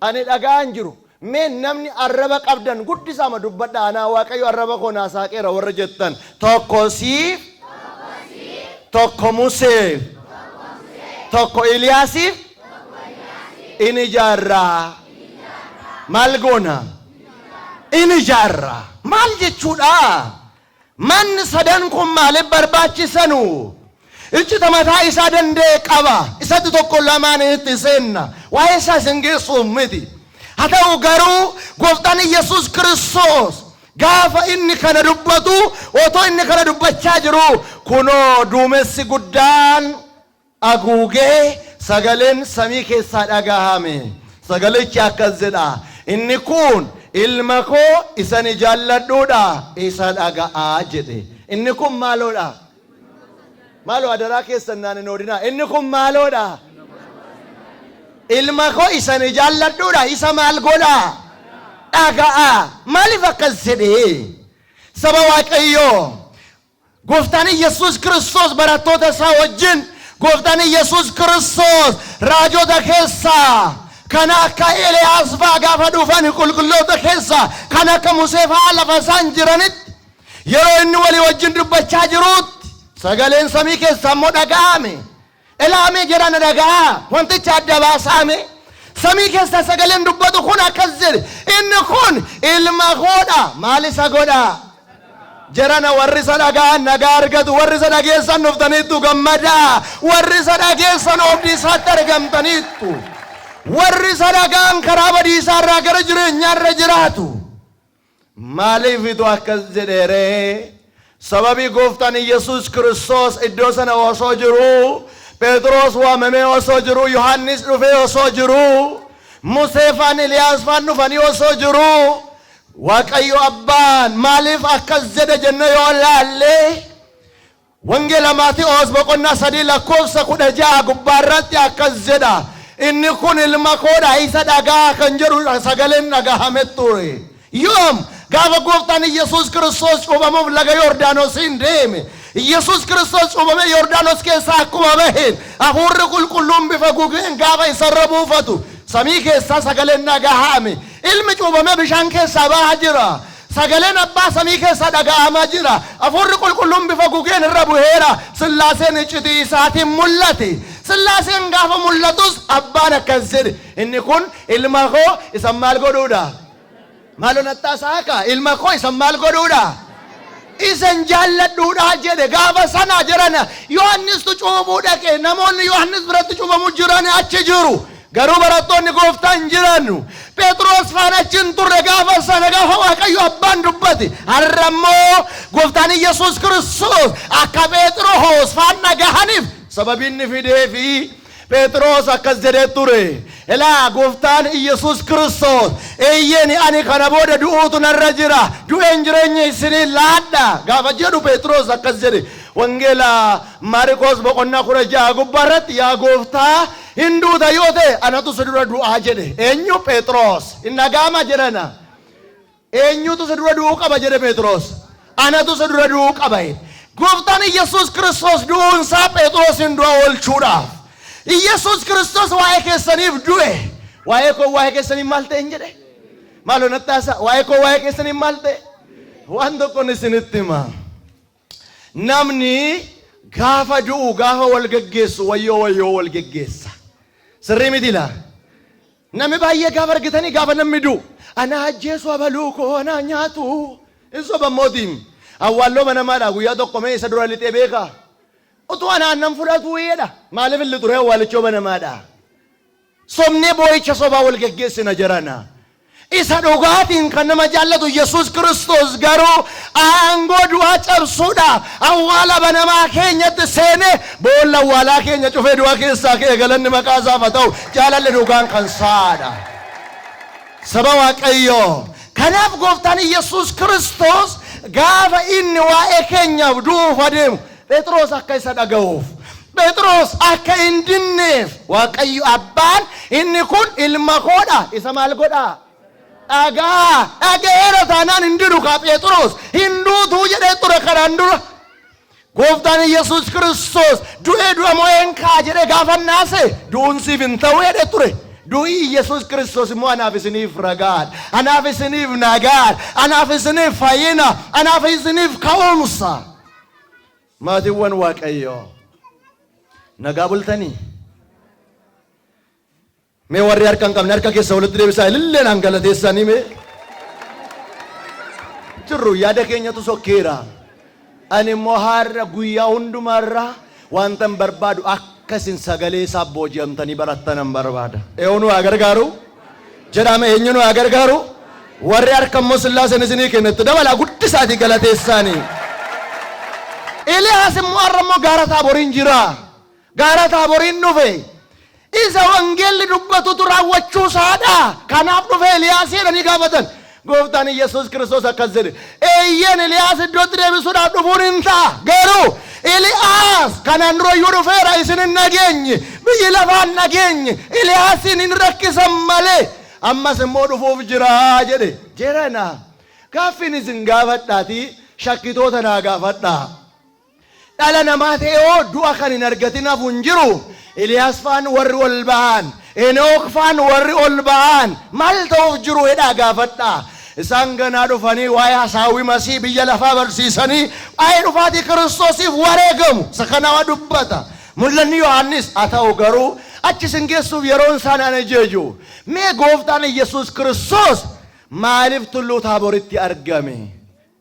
ani dhagaan jiru mee namni arraba qabdan guddisaa ma dubbadha anaa Waaqayyo arraba koo naa saaqeera warra jettan tokko siif tokko Museef tokko Eliyaasiif inni ijaarraa maal goona inni ijaarraa maal jechuudha manni sadan kun maaliif barbaachisanu iccita mataa isaa danda'e qaba isatti tokko lamaan itti seenna waa'ee isaa isin geessuuf miti haa ta'u garuu gooftaan Yesuus Kiristoos gaafa inni kana dubbatu otoo inni kana dubbachaa jiru kunoo duumessi guddaan aguugee sagaleen samii keessaa dhagahame sagalichi akkas jedha inni kun ilma koo isan jaalladhuudha isa dhaga'aa jedhe inni kun maaloodha maaloo adaraa keessan naan hin oodinaa inni kun maaloodha ilma koo isan jaalladhuudha isa maal godha dhaga'aa maaliif akkas jedhe saba Waaqayyoo gooftaan Yesuus Kiristoos barattoota isaa wajjin gooftaan Yesuus Kiristoos raajota keessaa kana akka Eliyaas fa'aa gaafa dhufan qulqulloota keessaa kana akka Musee fa'aa lafa isaan jiranitti yeroo inni walii wajjin dubbachaa jirutti sagaleen samii keessaa immoo dhaga'ame ilaamee jedhan dhaga'a wanticha adda baasaame samii keessaa sagaleen dubbatu kun akkas jedhe inni kun ilma koodha maal isa godha jarana warri isa dhaga'an nagaa argatu warri isa dhageessan dhuftaniittu gammadaa warri isa dhageessan oobdii isaatti argamtaniittu warri isa dhaga'an karaa badiisaa irraa gara jireenyaarra jiraatu maaliifitu akkas jedheeree sababii gooftaan Yesuus Kiristoos iddoo sana osoo jiru Phexros waamamee osoo jiru Yohannis dhufee osoo jiru Musee faan Eliyaas faan dhufanii osoo jiru Waaqayyo abbaan maaliif akkas jedhe jenne yoo laalle wangeela Maatewos boqonnaa 3 lakkoofsa 16 gubbaarratti akkas jedha inni kun ilma koodha isa dhagaa kan jedhu sagaleen dhagahame ture yoom gaafa gooftaan Yesuus Kiristoos cuubamuuf laga Yordaanosiin deeme Yesuus Kiristoos cuubame Yordaanos keessaa akkuma baheen hafuurri qulqulluun bifa gugeen gaafa isarra buufatu samii keessaa sagaleen dhagahame ilmi cuubame bishaan keessaa bahaa jira sagaleen abbaa samii keessaa dhagahamaa jira hafuurri qulqulluun bifa gugeen irra buheera sillaaseen iccitii isaatiin mul'ate sillaaseen gaafa mul'atus abbaan akkas jedhe inni kun ilma koo isa maal godhuudha maaloo nattaasaaka ilma koo isa maal godhuudha isan jaalladhuudha jedhe gaafa sana jirana Yohannistu cuubuu dhaqe namoonni Yohannis biratti cuubamu jiran achi jiru garuu barattoonni gooftaan jirannu Phexros faana achiin turre gaafa sana gaafa Waaqayyo abbaan dubbate har'ammoo gooftaan Yesuus Kiristoos akka Phexros faana dhagahaniif sababiin inni fideefi Phexros akkas jedhee ture elaa gooftaan Yesuus Kiristoos eeyyeni ani kana booda du'uutu narra jira du'een jireenya isinii laadha gaafa jedhu Phexros akkas jedhe wangeela Maarqos boqonnaa 16 gubbaarratti yaa gooftaa hinduuta yoo ta'e anatu si dura du'aa jedhe eenyu Phexros innagaama jedhana eenyutu si dura du'uu qaba jedhe Phexros anatu si dura du'uu qaba gooftaan Yesuus Kiristoos du'uunsaa Phexrosin du'a oolchuudhaaf Yesuus Kiristoos waa'ee keessaniif du'e waa'ee koo waa'ee keessaniif maal ta'e jedhe maaloo nattaasa waa'ee koo waa'ee keessaniif maal ta'e waan tokkoon isinitti hima namni gaafa du'u gaafa wal geggeessu wayyoo wal geggeessa sirrii miti laa namni baay'ee gaafa argitanii gaafa namni du'u ana ajjeesu abaluu koo ana nyaatu hin sobamootiin awwaalloo manamaadha guyyaa tokko mee isa dura lixee beekaa utuu anaan fudhatu yeedha maaliif illi ture awwaalichoo banamaadha somnee boo'icha sobaa wal geggeessina jirana isa dhugaatiin kan nama jaallatu Yesuus Kiristoos garuu aangoo du'aa cabsuudha awwaala banamaa keenyatti seene boolla awwaalaa keenya cufee du'aa keessaa ka'e galanni maqaa isaaf haa ta'u jaalalli dhugaan kan saadha saba Waaqayyoo kanaaf gooftaan Yesuus Kiristoos gaafa inni waa'ee keenyaaf du'uuf adeemu Phexros akka isa dhaga'uuf Phexros akka hin dinneef Waaqayyo abbaan inni kun ilma koodha isa maal godha dhaga'eera taanaan hin didu ka Phexros hin duutuu jedhee ture kanaan dura gooftaan Yesuus Kiristoos du'ee du'a moo'een kaa jedhee gaafa naase du'uunsiif hin ta'u jedhee ture du'i Yesuus Kiristoos immoo anaaf isiniif ragaadha anaaf isiniif nagaadha anaaf isiniif fayyina anaaf isiniif ka'umsa maatiiwwan Waaqayyo nagaa bultanii mee warri harka hin qabne harka keessa walitti deebisaa ililleen hangalateessanii mee jirru yaada keenyatu sokkeera ani immoo har'a guyyaa hundumarra wantan barbaadu akkasin sagalee isaa booji'amtanii barattanan barbaada eenyu haa gargaaru jedhame eenyu haa gargaaru warri harka immoo Sillaaseen isinii kennetti dabala guddisaati galateessanii Eliyaas immoo har'a immoo gaara Taaboriin jira gaara Taaboriin dhufe isa wangeelli dubbatutu raawwachuu isaadha kanaaf dhufe Eliyaas jedhanii gaafatan gooftaan Yesuus Kiristoos akkas jedhe eeyyeen Eliyaas iddootti deebisuudhaaf dhufuun hin ta'a garuu Eliyaas kanaan dura iyyuu dhufeera isin hin nageenye biyyi lafaan nageenye Eliyaasin hin rakkisan malee ammas immoo dhufuuf jira jedhe jedhana gaaffin isin gaafadhaatii shakkitoota naa gaafadhaa dhala namaa ta'ee du'a kan hin argatin hafu hin jiru Eliyaas faan warri ol ba'an Enook faan warri ol ba'an maal ta'uuf jiru jedhaa gaafadhaa isaan ganaa dhufanii waa'ee hasaawii masii biyya lafaa barsiisanii waa'ee dhufaatii Kiristoosiif wareegamu isa kanaa dubbata mul'anni Yohaannis haa ta'u garuu achi isin geessuuf yeroon isaan ana jeeju mee gooftaan Yesuus Kiristoos maaliif tulluu Taaboritti argame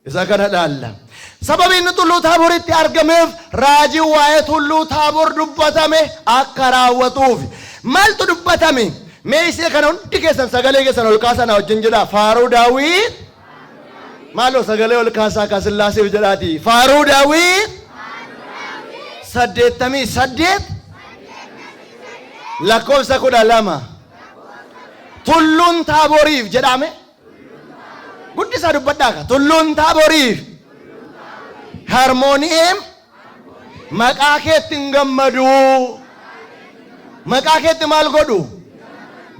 isa kana dhaalla sababii inni tulluu Taaboritti argameef raajii waa'ee tulluu Taabor dubbatame akka raawwatuuf maaltu dubbatame mee isee kana hundi keessan sagalee keessan ol kaasaa wajjin jedha faaruu Daawit maaloo sagalee ol kaasaa ka Sillaaseef jedhaati faaruu Daawit 88 lakkoofsa 12 tulluun Taaboriif jedhame guddisaa dubbadhaa ka tulluun Taaboriif harmooni'eem maqaa keetti hin gammadu maqaa keetti maal godhu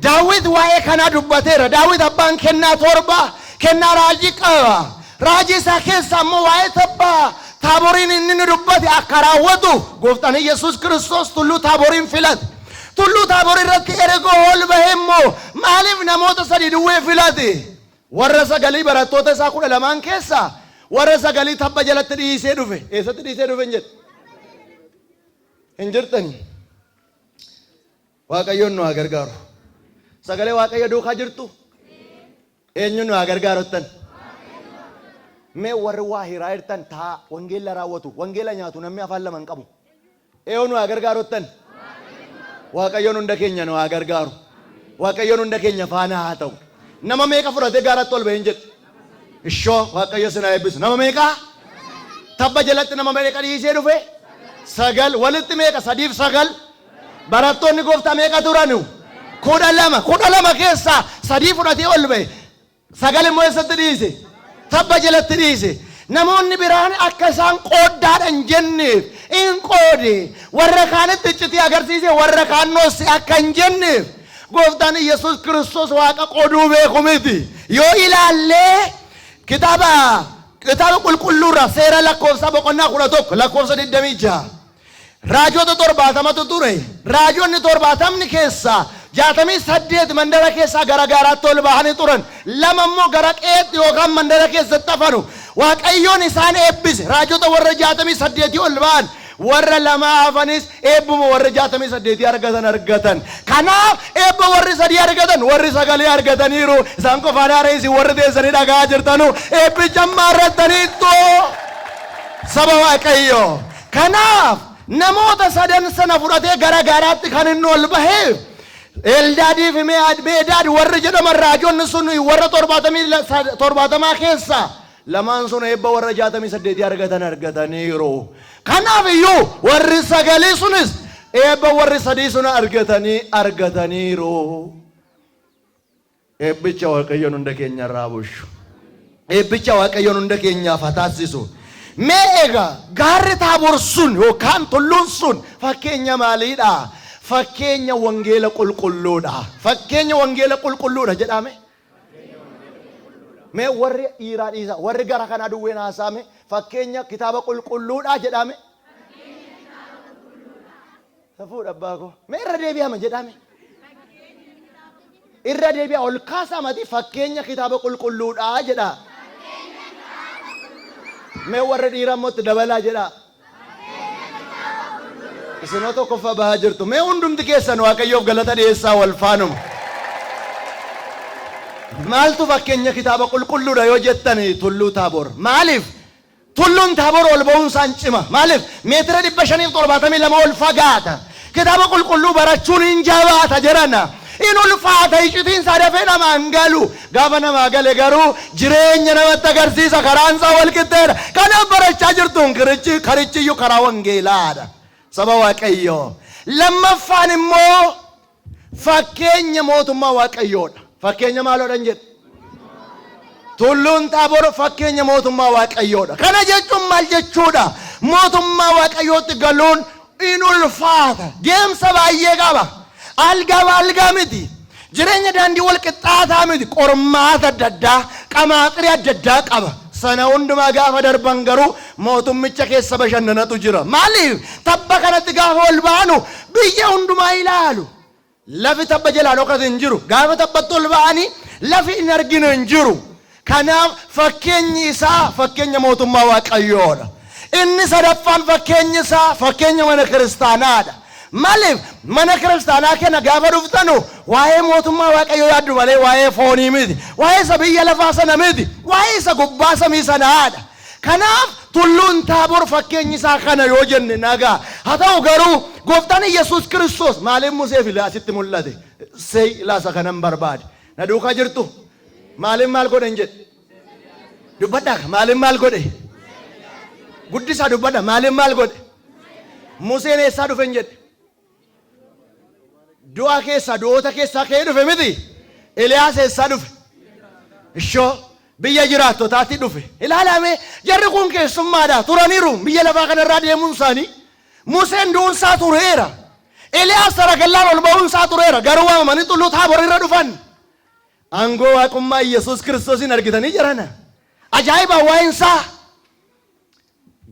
Daawit waa'ee kanaa dubbateera Daawit abbaan kennaa torba kennaa raajii qaba raajii isaa keessa ammoo waa'ee tabbaa Taaboriin inni dubbate akka raawwatu gooftaan Yesuus Kiristoos tulluu Taaboriin filate tulluu Taabor irratti erga ol bahee immoo maaliif namoota sadii duwwee filate warra sagalii barattoota isaa 12 keessa warra sagalii tabba jalatti dhiisee dhufe eessatti dhiisee dhufe hin jirtanii Waaqayyoon nu haa gargaaru sagalee Waaqayyo duukaa jirtu eenyu nu haa gargaarottan mee warri waa hiraa jirtan taa wangeela raawwatu wangeela nyaatu namni afaan lama hin qabu eenyu nu haa gargaarottan Waaqayyoon hunda keenya nu haa gargaaru Waaqayyoon hunda keenya faana haa ta'u nama meeqa fudhatee gaaratti ol bahee jedhe ishoo Waaqayyo sinaa eebbisu nama meeqa tabba jalatti nama meeqa dhiisee dhufe sagal walitti meeqa 3 barattoonni gooftaa meeqa turanu 12 keessa 3 fudhatee ol bahe sagal immoo eessatti dhiise tabba jalatti dhiise namoonni biraan akka isaan qooddaadhaan jenneef in qoode warra kaanitti iccitii agarsiise warra kaannoos akka hin jenneef gooftaan Yesuus Kiristoos waaqa qooduu beeku miti yoo ilaallee kitaaba qulqulluurra seera lakkoofsa boqonnaa 11 lakkoofsa 26 raajota 70tu ture raajonni 70 keessa 68 mandara keessa garagaraatti ol bahanii turan lama immoo gara qeetti yookaan mandara keessatti hafanu Waaqayyoon isaan eebbise raajota warra 68 ol bahan warra lama hafanis eebbuma warra 68 argatan kanaaf eebba warri 3 argatan warri 9 argataniiru isaan qofaan haaraysi warri teessanii dhagaa jirtanu eebbicha marrataniittu saba Waaqayyo kanaaf namoota sadan sana fudhatee garagaraatti kan inni ol baheef Eldaadii fi Meedaad warri jedhaman raajonni sun warra 70 keessa lamaan sun eebba warra 68 argataniiru kanaaf iyyuu warri 9 sunis eebba warri 3 sun argataniiru Eebbicha Waaqayyoon hunda keenya irraa bushu. Eebbicha Waaqayyoon hunda keenyaaf haa taasisu. Mee egaa gaarri Taaboor sun yookaan tulluun sun fakkeenya maaliidha? Fakkeenya wangeela qulqulluudha. Fakkeenya wangeela qulqulluudha jedhame. Mee warri dhiiraa dhiisa warri gara kana duwween haasa'ame fakkeenya kitaaba qulqulluudha jedhame. Safuudha abbaa koo. Mee irra deebi'ama jedhame. Irra deebi'a ol kaasamati fakkeenya kitaaba qulqulluudha jedha. Mee warri dhiiraa immoo itti dabalaa jedha. Isinoo tokkoffaa bahaa jirtu. Mee hundumti keessan Waaqayyoof galata dhiyeessaa wal faanuma. Maaltu fakkeenya kitaaba qulqulluudha yoo jettani tulluu Taaboor. Maaliif? Tulluun Taaboor ol ba'uunsaan cima. Maaliif? Meetira 572 ol fagaata. Kitaaba qulqulluu barachuun hin jabaata jedhana. In ulfaata icitiinsa dafee namaan galu. Gaafa namaa gale garuu jireenya namatti agarsiisa karaansaa wal qixxeedha. Kanaaf barachaa jirtuun karichiyyuu karaa wangeelaadha. Saba Waaqayyoo. Lammaffaan immoo fakkeenya mootummaa Waaqayyoodha. Fakkeenya maaloodhaan jedhu? Tulluun Taaboor fakkeenya mootummaa Waaqayyoodha. Kana jechuun maal jechuudha? Mootummaa Waaqayyootti galuun in ulfaata. Deemsa baay'ee qaba. Algaa miti. Jireenya daandii wal qixxaataa miti. Qormaata adda addaa, qamaaxirii adda addaa qaba. Sana hundumaa gaafa darban garuu mootummicha keessa bashannanatu jira. Maaliif? Tabba kanatti gaafa ol baanu biyya hundumaa ilaalu. Lafi tabba jalaan dhokate hin jiru. Gaafa tabbatti ol ba'anii lafi hin arginu hin jiru. Kanaaf fakkeenyi isaa fakkeenya mootummaa Waaqayyoodha. Inni sadaffaan fakkeenyi isaa fakkeenya mana kiristaanaadha. Maaliif? Mana kiristaanaa kana gaafa dhuftanu waa'ee mootummaa Waaqayyoo yaaddu malee waa'ee foonii miti. Waa'ee isa biyya lafaa sana miti. Waa'ee isa gubbaa samii sanaadha. Kanaaf tulluun Taaboor fakkeenyi isaa kana yoo jenne nagaa. Haa ta'u garuu gooftaan Yesuus Kiristoos maaliif Museef asitti mul'ate? Seey laasa kanan barbaade. Na duukaa jirtu? Maaliif maal godhan jedhe? Dubbadhaa maaliif maal godhe? Guddisaa dubbadha maaliif maal godhe? Museen eessaa dhufe hin jedhe? Du'a keessaa du'oota keessaa ka'ee dhufe miti? Eliyaas eessaa dhufe? Ishoo biyya jiraattotaatti dhufe. Ilaalame jarri kun keessummaadha turaniiru biyya lafaa kanarraa deemuun isaanii. Museen du'uunsaa tureera. Eliyaas saragallaan ol ba'uunsaa tureera. Garuu waamamanii tulluu Taaboor irra dhufan. Aangoo waaqummaa Yesuus Kiristoosin argitanii jirana. Ajaa'iba waa'insaa.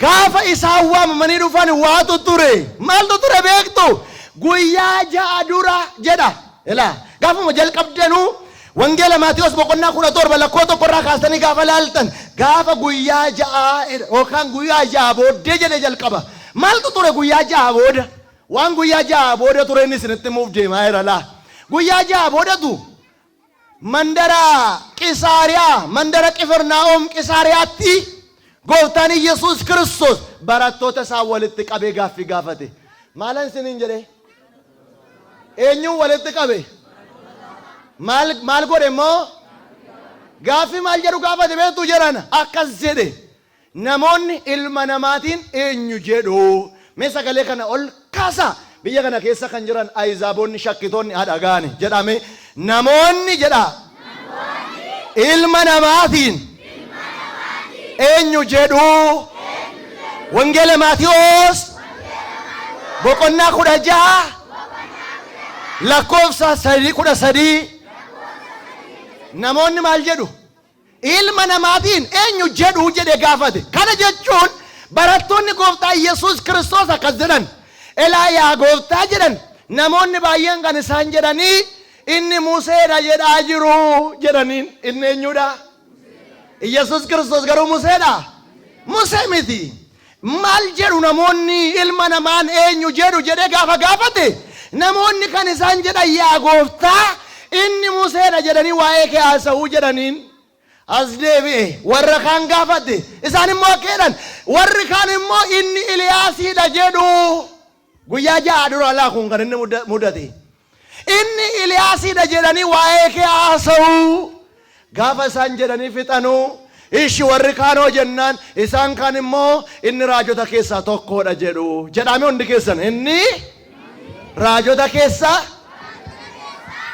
Gaafa isaan waamamanii dhufan waatu ture. Maaltu ture beektu? Guyyaa ja'a dura jedha. Ilaa gaafuma jalqabdanuu wangeela Maatiyos boqonnaa 17 lakkoofsa 1 irraa kaastanii gaafa laaltan gaafa guyyaa ja'a yookaan guyyaa ja'a booddee jedhe jalqaba. Maaltu ture guyyaa ja'a booda? Waan guyyaa ja'a booda ture inni isinitti muuf deemaa jira laa. Guyyaa ja'a boodatu mandara Qisaariyaa mandara Qifirnaahom Qisaariyaatti gooftaan Yesuus Kiristoos barattoota isaa walitti qabee gaaffii gaafate. Maalan isiniin jedhee? Eenyuun walitti qabe? Maal godhe moo? Gaaffii maal jedhu gaafate beektu jedhana. Akkas jedhe namoonni ilma namaatiin eenyu jedhu. Mee sagalee kana ol kaasa. Biyya kana keessa kan jiran ayizaaboonni shakkitoonni haadha gaane jedhame namoonni jedha. Ilma namaatiin eenyu jedhu. Wangeela Maatiyos boqonnaa 16 lakkoofsa 13 namoonni maal jedhu? Ilma namaatiin eenyu jedhu jedhe gaafate. Kana jechuun barattoonni gooftaa Yesuus Kiristoos akkas jedhan. Elaa yaa gooftaa jedhan. Namoonni baay'een kan isaan jedhanii inni Museedha jedhaa jiru jedhaniin. Inni eenyudha? Yesuus Kiristoos garuu Museedha? Musee miti. Maal jedhu namoonni ilma namaan eenyu jedhu jedhe gaafa gaafate? Namoonni kan isaan jedhan yaa gooftaa inni Museedha jedhanii waa'ee kee haasa'uu jedhaniin. As deebi'e warra kaan gaafate isaan immoo akka jedhan warri kaan immoo inni Iliyaasidha jedhu. Guyyaa ja'a dura laa kun kan inni mudate. Inni Iliyaasidha jedhanii waa'ee kee haasa'uu. Gaafa isaan jedhanii fixanuu ishi warri kaanoo jennaan isaan kaan immoo inni raajota keessaa tokkodha jedhu. Jedhame hundi keessan inni raajota keessaa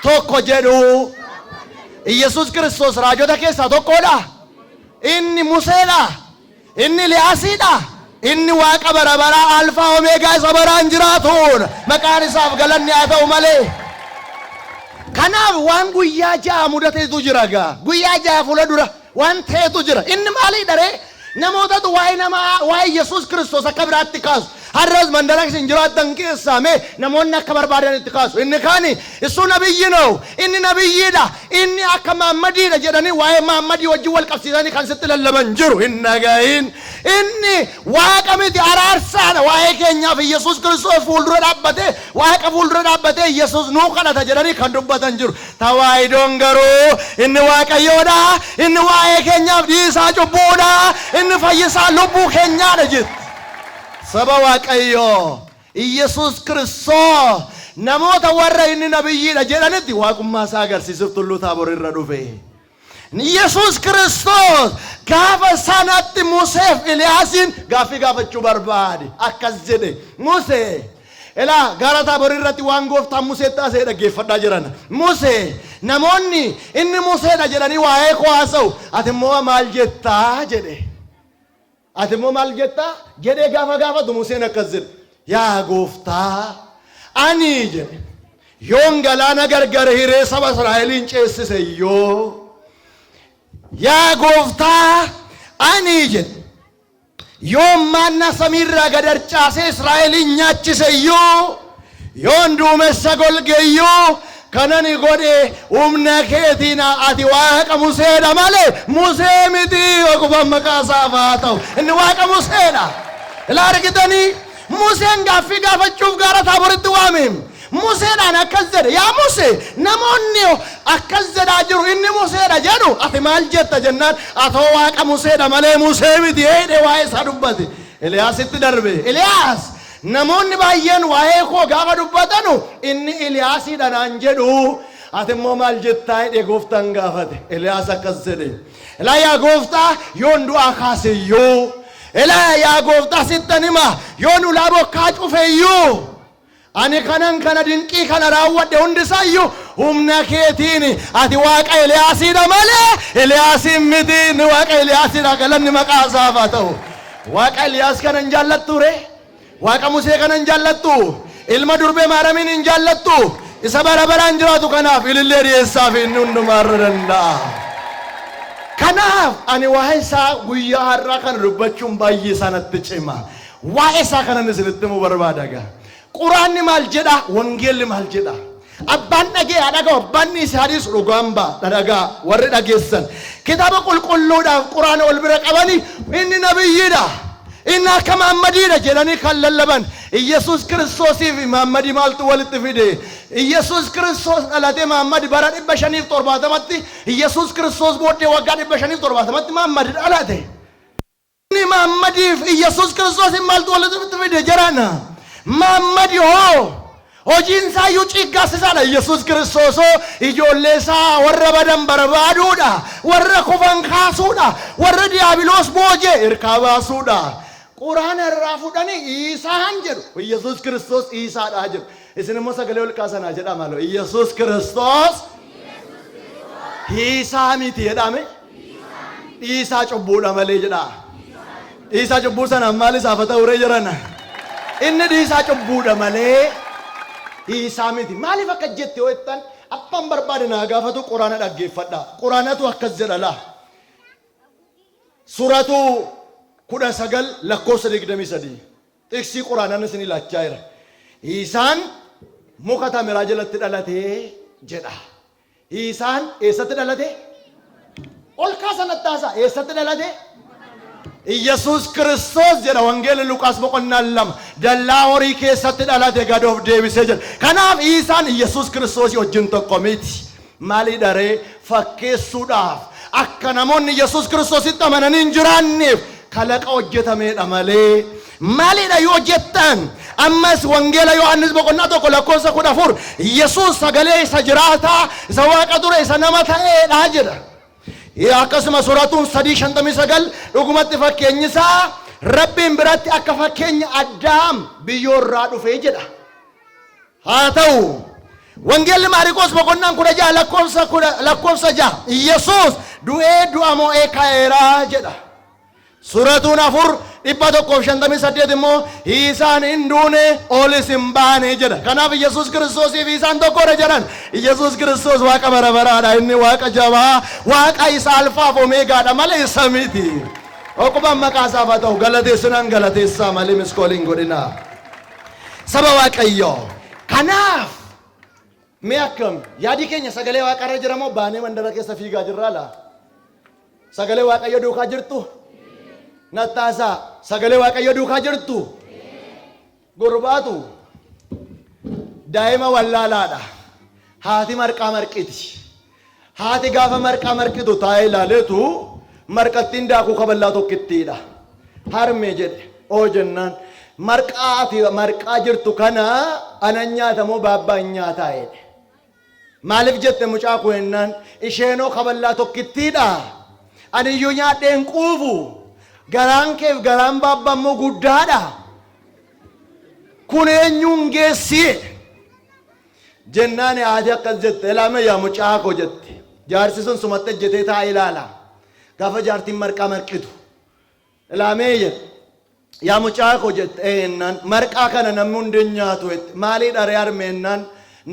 tokko jedhu. ኢየሱስ ክርስቶስ raajota keessaa tokkodha. Inni Museedha. Inni Eliyaasiidha. Inni Waaqa bara baraa Alfaa Omeegaa isa baraan jiraatuudha. Maqaan isaaf galanni haa ta'u malee. Kanaaf waan guyyaa ja'a mudateetu jira gaa. Guyyaa ja'a fuula dura waan ta'etu jira. Inni maaliidha ree? Namootatu waa'ee Yesuus Kiristoos akka biraatti kaasu. Har'as mandara isin jiraattan keessaa mee namoonni akka barbaadan itti kaasu. Inni kaani isu nabiyyi ነው. Inni nabiyyiidha. Inni akka Muhammadiidha jedhanii waa'ee Muhammadii wajjin wal qabsiisanii kan sitti lallaban jiru. Hin dhagahin. Inni Waaqa miti araarsaadha. Waa'ee keenyaaf Yesuus Kiristoos fuuldura dhaabbatee Waaqa fuuldura dhaabbatee Yesuus nuu kadhata jedhanii kan dubbatan jiru. Tawaayidoon garuu inni Waaqayyoodha. Inni waa'ee keenyaaf dhiisaa cubbuudha. Inni fayyisaa lubbuu keenyaadha jedhu. Saba Waaqayyo Yesuus Kiristoos namoota warra inni nabiyyiidha jedhanitti waaqummaa isaa agarsiisuuf tulluu Taaboor irra dhufe. Yesuus Kiristoos gaafa sanatti Museef Eliyaasiin gaaffii gaafachuu barbaade. Akkas jedhe Musee elaa gaara Taaboor irratti waan gooftaan Musee taasise dhaggeeffadhaa jiran. Musee namoonni inni Museedha jedhanii waa'ee koo haasa'u ati immoo maal jettaa jedhe. Ati immoo maal jettaa jedhee gaafatu Museen akkas jedhe. Yaa gooftaa ani jedhe yoon galaana gargar hiree saba Israa'eliin ceesise yoo. Yaa gooftaa ani jedhe yoon manna samiirraa gad harcaasee Israa'eliin nyaachise yoo. Yoon duumessa golge yoo. Kanani godhe humna keetiin ati Waaqa Museedha malee Musee miti ogummaa maqaa isaaf haa ta'u. Inni Waaqa Museedha. Ilaa argitanii Museen gaaffii gaafachuuf gaara Taaboritti waame. Museedhaan akkas jedhe yaa Musee namoonni akkas jedhaa jiru inni Museedha jedhu ati maal jetta jennaan atoo Waaqa Museedha malee Musee miti jedhee waa'ee isaa dubbate. Eliyaasitti darbe. Eliyaas namoonni baay'een waa'ee koo gaafa dubbatanu inni Eliyaasiidha naan jedhu ati immoo maal jettaa jedhee gooftaan gaafate. Eliyaas akkas jedhe elaa yaa gooftaa yoon du'aa kaase yoo. Elaa yaa gooftaa sittan hima yoon ulaa bokkaa cufe yoo. Ani kanan kana dinqii kana raawwadhe hundisaayyuu humna keetiin ati Waaqa Eliyaasiidha malee Eliyaasiin miti. Inni Waaqa Eliyaasiidha. Galanni maqaa isaaf haa ta'u. Waaqa Eliyaas kanan jaallattu ree? Waaqa Musee kanan jaallattu? Ilma durbee Maaramiin hin jaallattu? Isa bara baraan jiraatu kanaaf ilillee dhiyeessaaf inni hundumaarra danda'a. Kanaaf ani waa'ee isaa guyyaa har'aa kana dubbachuun baay'ee sanatti cima. Waa'ee isaa kanan isinitti himuu barbaada gaa. Quraanni maal jedha? Wangeelli maal jedha? Abbaan dhagee dhaga'a abbaan isaaniis dhugaan ba'a dhagaa warri dhageessan. Kitaaba qulqulluudhaaf quraana wal bira qabanii inni nabiyyiidha. Inni akka Muhammadiidha jedhanii kan lallaban. Yesuus Kiristoosiif Muhammadi maaltu walitti fide? Yesuus Kiristoos dhalatee Muhammadi bara 570tti Yesuus Kiristoos booddee waggaa 570tti Muhammadi dhalate. Inni Muhammadiif Yesuus Kiristoosiif maaltu walitti fide jedhana? Muhammadi hoo hojiin isaa iyyuu ciiggaasisaadha. Yesuus Kiristoos ijoollee isaa warra badan barbaaduudha. Warra kufan kaasuudha. Warra diiyaabiloos boojee hirkaa baasuudha. Quraana irraa fudhanii Iisaan jedhu. Yesuus Kiristoos Iisaadha jedhu. Isin immoo sagalee ol kaasanaa jedha maaloo. Yesuus Kiristoos Iisaa miti jedhame. Iisaa cubbuudha malee jedha. Iisaa cubbuu sanaan maal isaaf ta'u ree jirana? Inni dhiisaa cubbuudha malee Iisaa miti. Maaliif akka jette yoo jettan abbaan barbaade naa gaafatu quraana dhaggeeffadha. Quraanatu akkas jedha laa. Suuratu 19 lakkoofsa 23. Xiqsii quraanaan isin ilaachaa jira. Iisaan muka tamiraa jalatti dhalatee jedha. Iisaan eessatti dhalate? Ol kaasanatti haasaa eessatti dhalate? Yesuus Kiristoos jedha wangeelli Luqaas boqonnaan 2 dallaa horii keessatti dhalate gad of deebisee jedha. Kanaaf Iisaan Yesuus Kiristoos wajjin tokko miti. Maalidha ree? Fakkeessuudhaaf akka namoonni Yesuus Kiristoositti amananii hin jiraanneef kalaqa hojjetameedha malee. Maalidha yoo jettan ammas wangeela Yohaannis boqonnaa 1 lakkoofsa 14 Yesuus sagalee isa jiraataa isa Waaqa ture isa nama ta'eedha jedha. Akkasuma suuratuun 3:59 dhugumatti fakkeenyi isaa Rabbiin biratti akka fakkeenya Addaam biyyoorraa dhufee jedha. Haa ta'u Wangeelli Maariikoos boqonnaan 16 lakkoofsa 6 Yesuus du'ee du'a mo'ee ka'eeraa jedha. Suuratuun 4:158 immoo isaan hin duune olis hin baane jedha. Kanaaf Yesuus Kiristoosiif isaan tokkodha jedhan. Yesuus Kiristoos Waaqa bara baraadha. Inni Waaqa jabaa, Waaqa isa alfaaf omeegaadha malee isa miti. Okkubaan maqaa isaaf haa ta'u galateessinaan galateessaa malee miskooliin godhinaa. Saba Waaqayyoo. Kanaaf mee akkam yaadi keenya sagalee Waaqarra jira moo baanee mandara keessa fiigaa jirraa laa? Sagalee Waaqayyoo duukaa jirtu? Nattaasaa sagalee Waaqayyoo duukaa jirtu? Gurbaatu daa'ima wallaalaadha. Haati marqaa marqiti. Haati gaafa marqaa marqitu taa'ee ilaaleetu marqattiin daakuu kaballaa tokkittiidha. Harmee jedhe oo jennaan marqaa jirtu kana anan nyaatamoo baabbaan nyaataa jedhe. Maaliif jette mucaa koo jennaan isheenoo kaballaa tokkittiidha. Aniyyuu nyaadheen quufu. Garaan keef garaan baabbaa immoo guddaadha. Kun eenyuun geessi? Jennaan haati akkas jette ilaame yaa mucaa koo jette. Jaarsi sun sumatti ejjetee taa'ee ilaala. Gaafa jaartiin marqaa marqitu ilaamee jedhe yaa mucaa koo jette eenyaan marqaa kana namni hundi nyaatu jette. Maalii dharee harmeennaan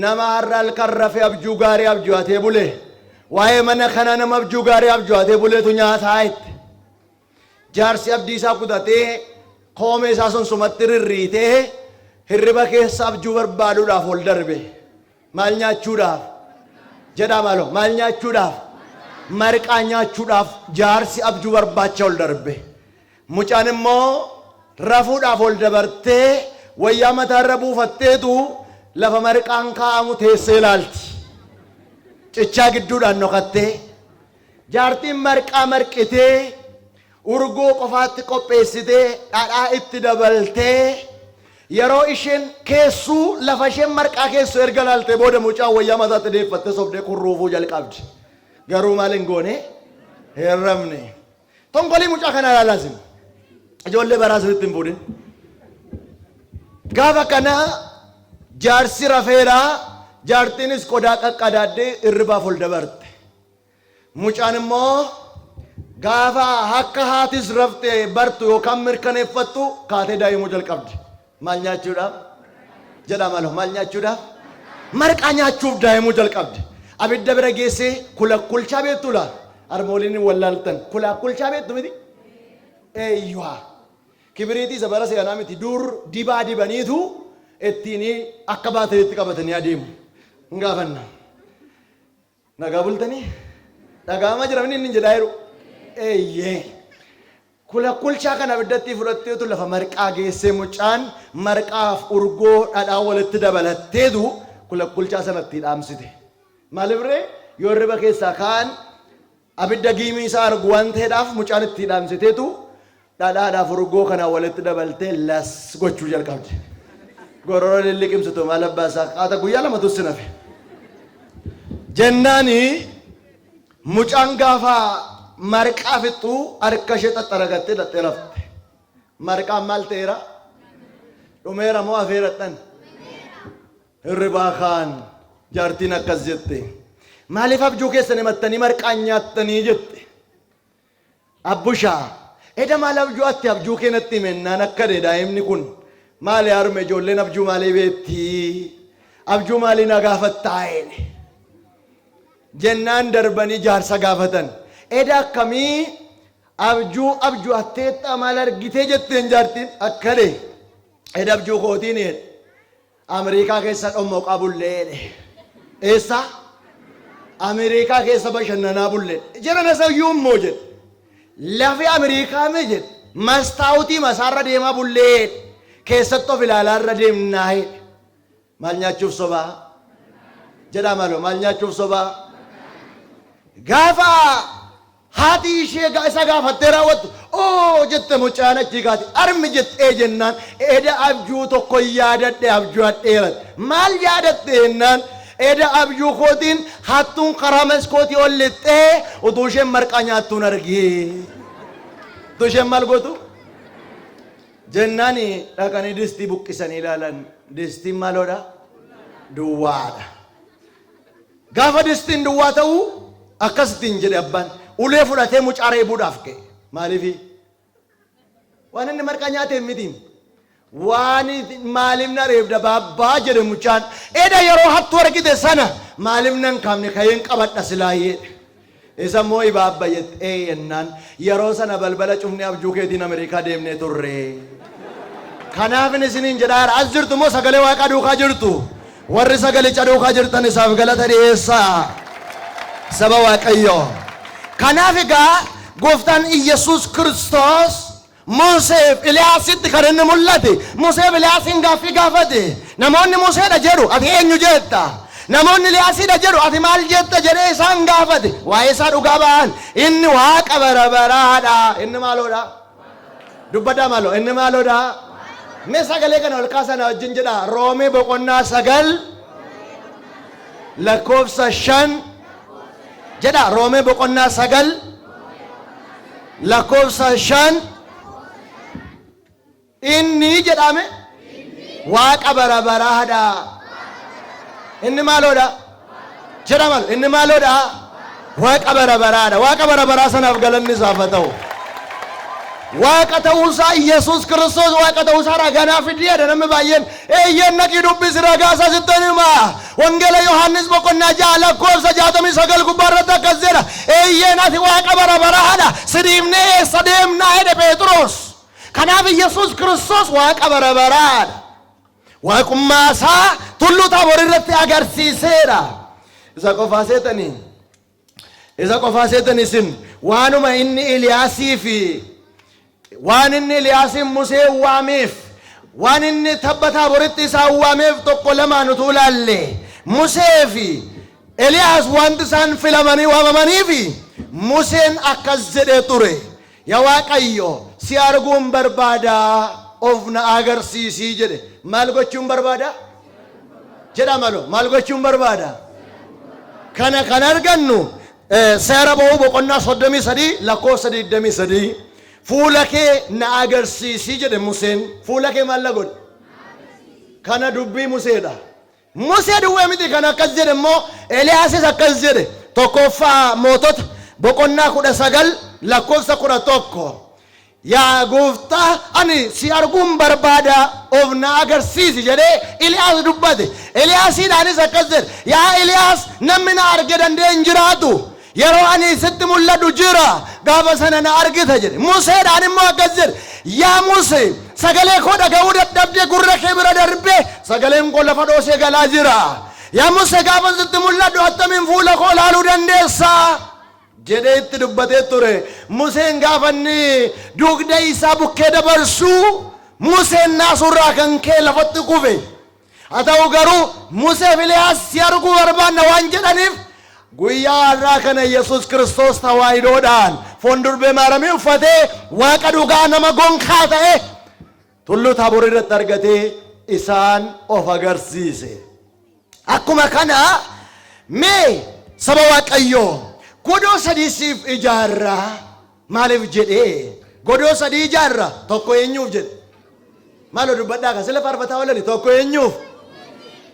nama har'a halkan rafee abjuu gaarii abju'atee bule. Waa'ee mana kana nama abjuu gaarii abju'atee buleetu nyaataa jette. Jaarsi abdii isaa kutatee koomee isaa sun sumatti rirriitee hirriba keessa abjuu barbaaduudhaaf ol darbe. Maal nyaachuudhaaf? Jedhaa maaloo maal nyaachuudhaaf? Marqaa nyaachuudhaaf jaarsi abjuu barbaacha ol darbe. Mucaan immoo rafuudhaaf ol dabartee wayyaa mataarra buufatteetu lafa marqaan kaa'amu teessee ilaalti. Cichaa gidduudhaan nokattee jaartiin marqaa marqitee urgoo qofaatti qopheessitee dhadhaa itti dabaltee yeroo isheen keessuu lafa isheen marqaa keessu erga laaltee booda mucaa wayyaa mataatti deeffattee sobdee kurruufuu jalqabdi. Garuu maal hin goone herramne. Tonkolii mucaa kana ilaalaasin. Ijoollee baraas itti hin fuudhin. Gaafa kana jaarsi rafeedhaa jaartiinis qodaa qaqqadaaddee irribaaf ol dabarte. Mucaan immoo gaafa akka haatis raftee bartu yookaan mirkaneeffattu kaatee daa'imuu jalqabdi. Maal nyaachuudhaaf? Jedhaa maaloo maal nyaachuudhaaf? Marqaa nyaachuuf daa'imuu jalqabdi. Abidda bira geessee kulakkulchaa beektu laa? Harmooliin wallaaltan kulakkulchaa beektu miti? Eeyyuhaa. Kibiriitii isa bara seenaa miti dur dibaa dibaniitu ittiin akka baatanitti qabatanii adeemu. Hin gaafanna. Nagaa bultanii? Dhagaama jiramni inni jedhaa jiru. Eeyyee. Kulakkulchaa kana abiddatti fudhatteetu lafa marqaa geessee mucaan marqaaf urgoo dhadhaa walitti dabalatteetu kulakkulchaa sanatti dhaamsite. Maaliif ree yoo irriba keessaa kaan abidda giimii isaa argu waan ta'eedhaaf mucaan itti dhaamsiteetu dhadhaadhaaf urgoo kana walitti dabaltee las gochuu jalqabde. Gorora lilliqimsitu maal abbaasaa qaata guyyaa lama tussi nafe. Jennaani mucaan gaafa marqaa fixxuu harka ishee xaxxaragattee dhattee rafte. Marqaan maal ta'eera? Dhumeera moo hafeeradhan? Hirribaa kaan jaartiin akkas jette. Maaliif abjuu keessan himattanii marqaan nyaattanii jette? Abbushaa eda maal abjuu atti abjuu keenatti himennaan akka daa'imni kun maali harme ijoolleen abjuu maalii beetti? Abjuu maalii na gaafattaa'een? Jennaan darbanii jaarsa gaafatan. Eda akkamii abjuu atteetta maal argitee jetteen jaartiin akkade. Eda abjuu kootiin Ameerikaa keessa dhommoqaa bullee. Eessa? Ameerikaa keessa bashannanaa bullee. Jiran isayyuu immoo jedhe. Lafi Ameerikaa mee jedhe. Mastaawutii masaarra deemaa bullee. Keessatti of ilaalaarra deemnaa. Maal nyaachuuf sobaa? Jedhaa maaloo maal nyaachuuf sobaa? Gaafa haati ishee isa gaafattee raawwattu oo jette mucaan achi gaati armi jettee jennaan eda abjuu tokko yaadadhe abjuu adheerat maal yaadatte jennaan eda abjuu kootiin hattuun karaa maskootii ol lixxee utuu isheen marqaa nyaattuun argee utuu isheen maal gootu jennaani dhaqanii distii buqqisanii ilaalan distiin maaloodha duwwaadha Gaafa distiin duwwaa ta'u akkasittiin jedhe abbaan ulee fudhatee mucaa reebuudhaaf ka'e. Maaliifi? Waan inni marqaa nyaatee mitiin. Waan maaliif na reebda baabbaa jedhe mucaan. Eda yeroo hattu argite sana maaliif nan kaamne kayeen qabadha silaayyee. Isa moo ibaabba jettee yennaan yeroo sana balbala cufnee abjuu keetiin Ameerikaa deemnee turre. Kanaaf isiniin jedhaa as jirtu moo sagalee Waaqaa duukaa jirtu? Warri sagalicha duukaa jirtan isaaf galata dhiyeessaa. Saba Waaqayyoo. Kanaaf egaa gooftaan Iyesuus Kiristoos Museef Eliyaasitti kan inni mul'ate. Museef Eliyaasiin gaaffii gaafate. Namoonni Museedha jedhu ati eenyu jetta? Namoonni Eliyaasidha jedhu ati maal jetta jedhee isaan gaafate. Waa'ee isaa dhugaa ba'an inni Waaqa bara baraadha. Inni maaloodha? Dubbadhaa maaloo inni maaloodha? Mee sagalee kana ol kaasana wajjin jedha. Roomee boqonnaa 9 lakkoofsa 5 jedha. Roomee boqonnaa 9 lakkoofsa 5 inni jedhame Waaqa bara baraadha. Inni maaloodha? Jedha maal? Inni maaloodha? Waaqa bara baraadha. Waaqa bara baraa sanaaf galanni isaaf haa ta'u. Waaqa ta'uusaa Iyesuus Kiristoos Waaqa ta'uusaa ragaa fideedha namni baay'een eeyyeen naqii dubbisi ragaa isaa sittan himaa. Wangeela Yohaannis boqonnaa 6 lakkoofsa 69 gubbaarratti akkas jedha. Eeyyeen ati Waaqa bara baraadha. Sidiimnee eessa deemnaa jedhe Phexros. Kanaaf Iyesuus Kiristoos Waaqa bara baraadha. Waaqummaa isaa tulluu Taaboor irratti agarsiiseera. Isa qofaa seetanii isin waanuma inni Eliyaasii fi waan inni Eliyaasiin Musee waameef waan inni tabba Taaboritti isaan waameef tokko lamaan utuu laalle Musee fi Eliyaas wanti isaan filamanii waamamanii fi Museen akkas jedhee ture. Yaa Waaqayyo si arguun barbaada of na agarsiisii jedhe. Maal gochuun barbaada? Jedha malo maal gochuun barbaada? Kana kan argannu seera ba'uu boqonnaa 33 lakkoofsa 23 fuula kee na agarsiisii jedhe Museen. Fuula kee maal na godhe? Kana dubbii Museedha. Musee duwwaa miti kan akkas jedhe immoo Eliyaasis akkas jedhe. Tokkoffaa Mootota boqonnaa 19 lakkoofsa 11 yaa gooftaa ani si arguun barbaada of na agarsiisi jedhee Eliyaas dubbate. Eliyaasiidhaanis akkas jedhe yaa Eliyaas namni na arge dandeen jiraatu yeroo ani sitti mul'adhu jira gaafa sana na argita jedhe. Museedhaan immoo akkas jedhe yaa Musee sagalee koo dhaga'uu dadhabdee gurra kee bira darbee sagaleen koo lafa dhoosee galaa jira. Yaa Musee gaafa sitti mul'adhu attamiin fuula koo laaluu dandeessaa jedhee itti dubbatee ture. Museen gaafa inni dugda isaa bukkee dabarsuu Museen naasurraa kan kee lafatti kufe. Haa ta'u garuu Musee fi Eliyaas si arguu barbaanna waan jedhaniif guyyaa har'aa kana Yesuus Kiristoos tawaayidoodhaan foon durbee maaramii uffatee Waaqa dhugaa nama gonkaa ta'e tulluu Taaboor irratti argatee isaan of agarsiise. Akkuma kana mee saba Waaqayyoo godoo sadii siif ijaarra maaliif jedhee godoo sadii ijaarra tokko eenyuuf jedhe? Maaloo dubbadhaa kan sila faarfataa oolani tokko eenyuuf?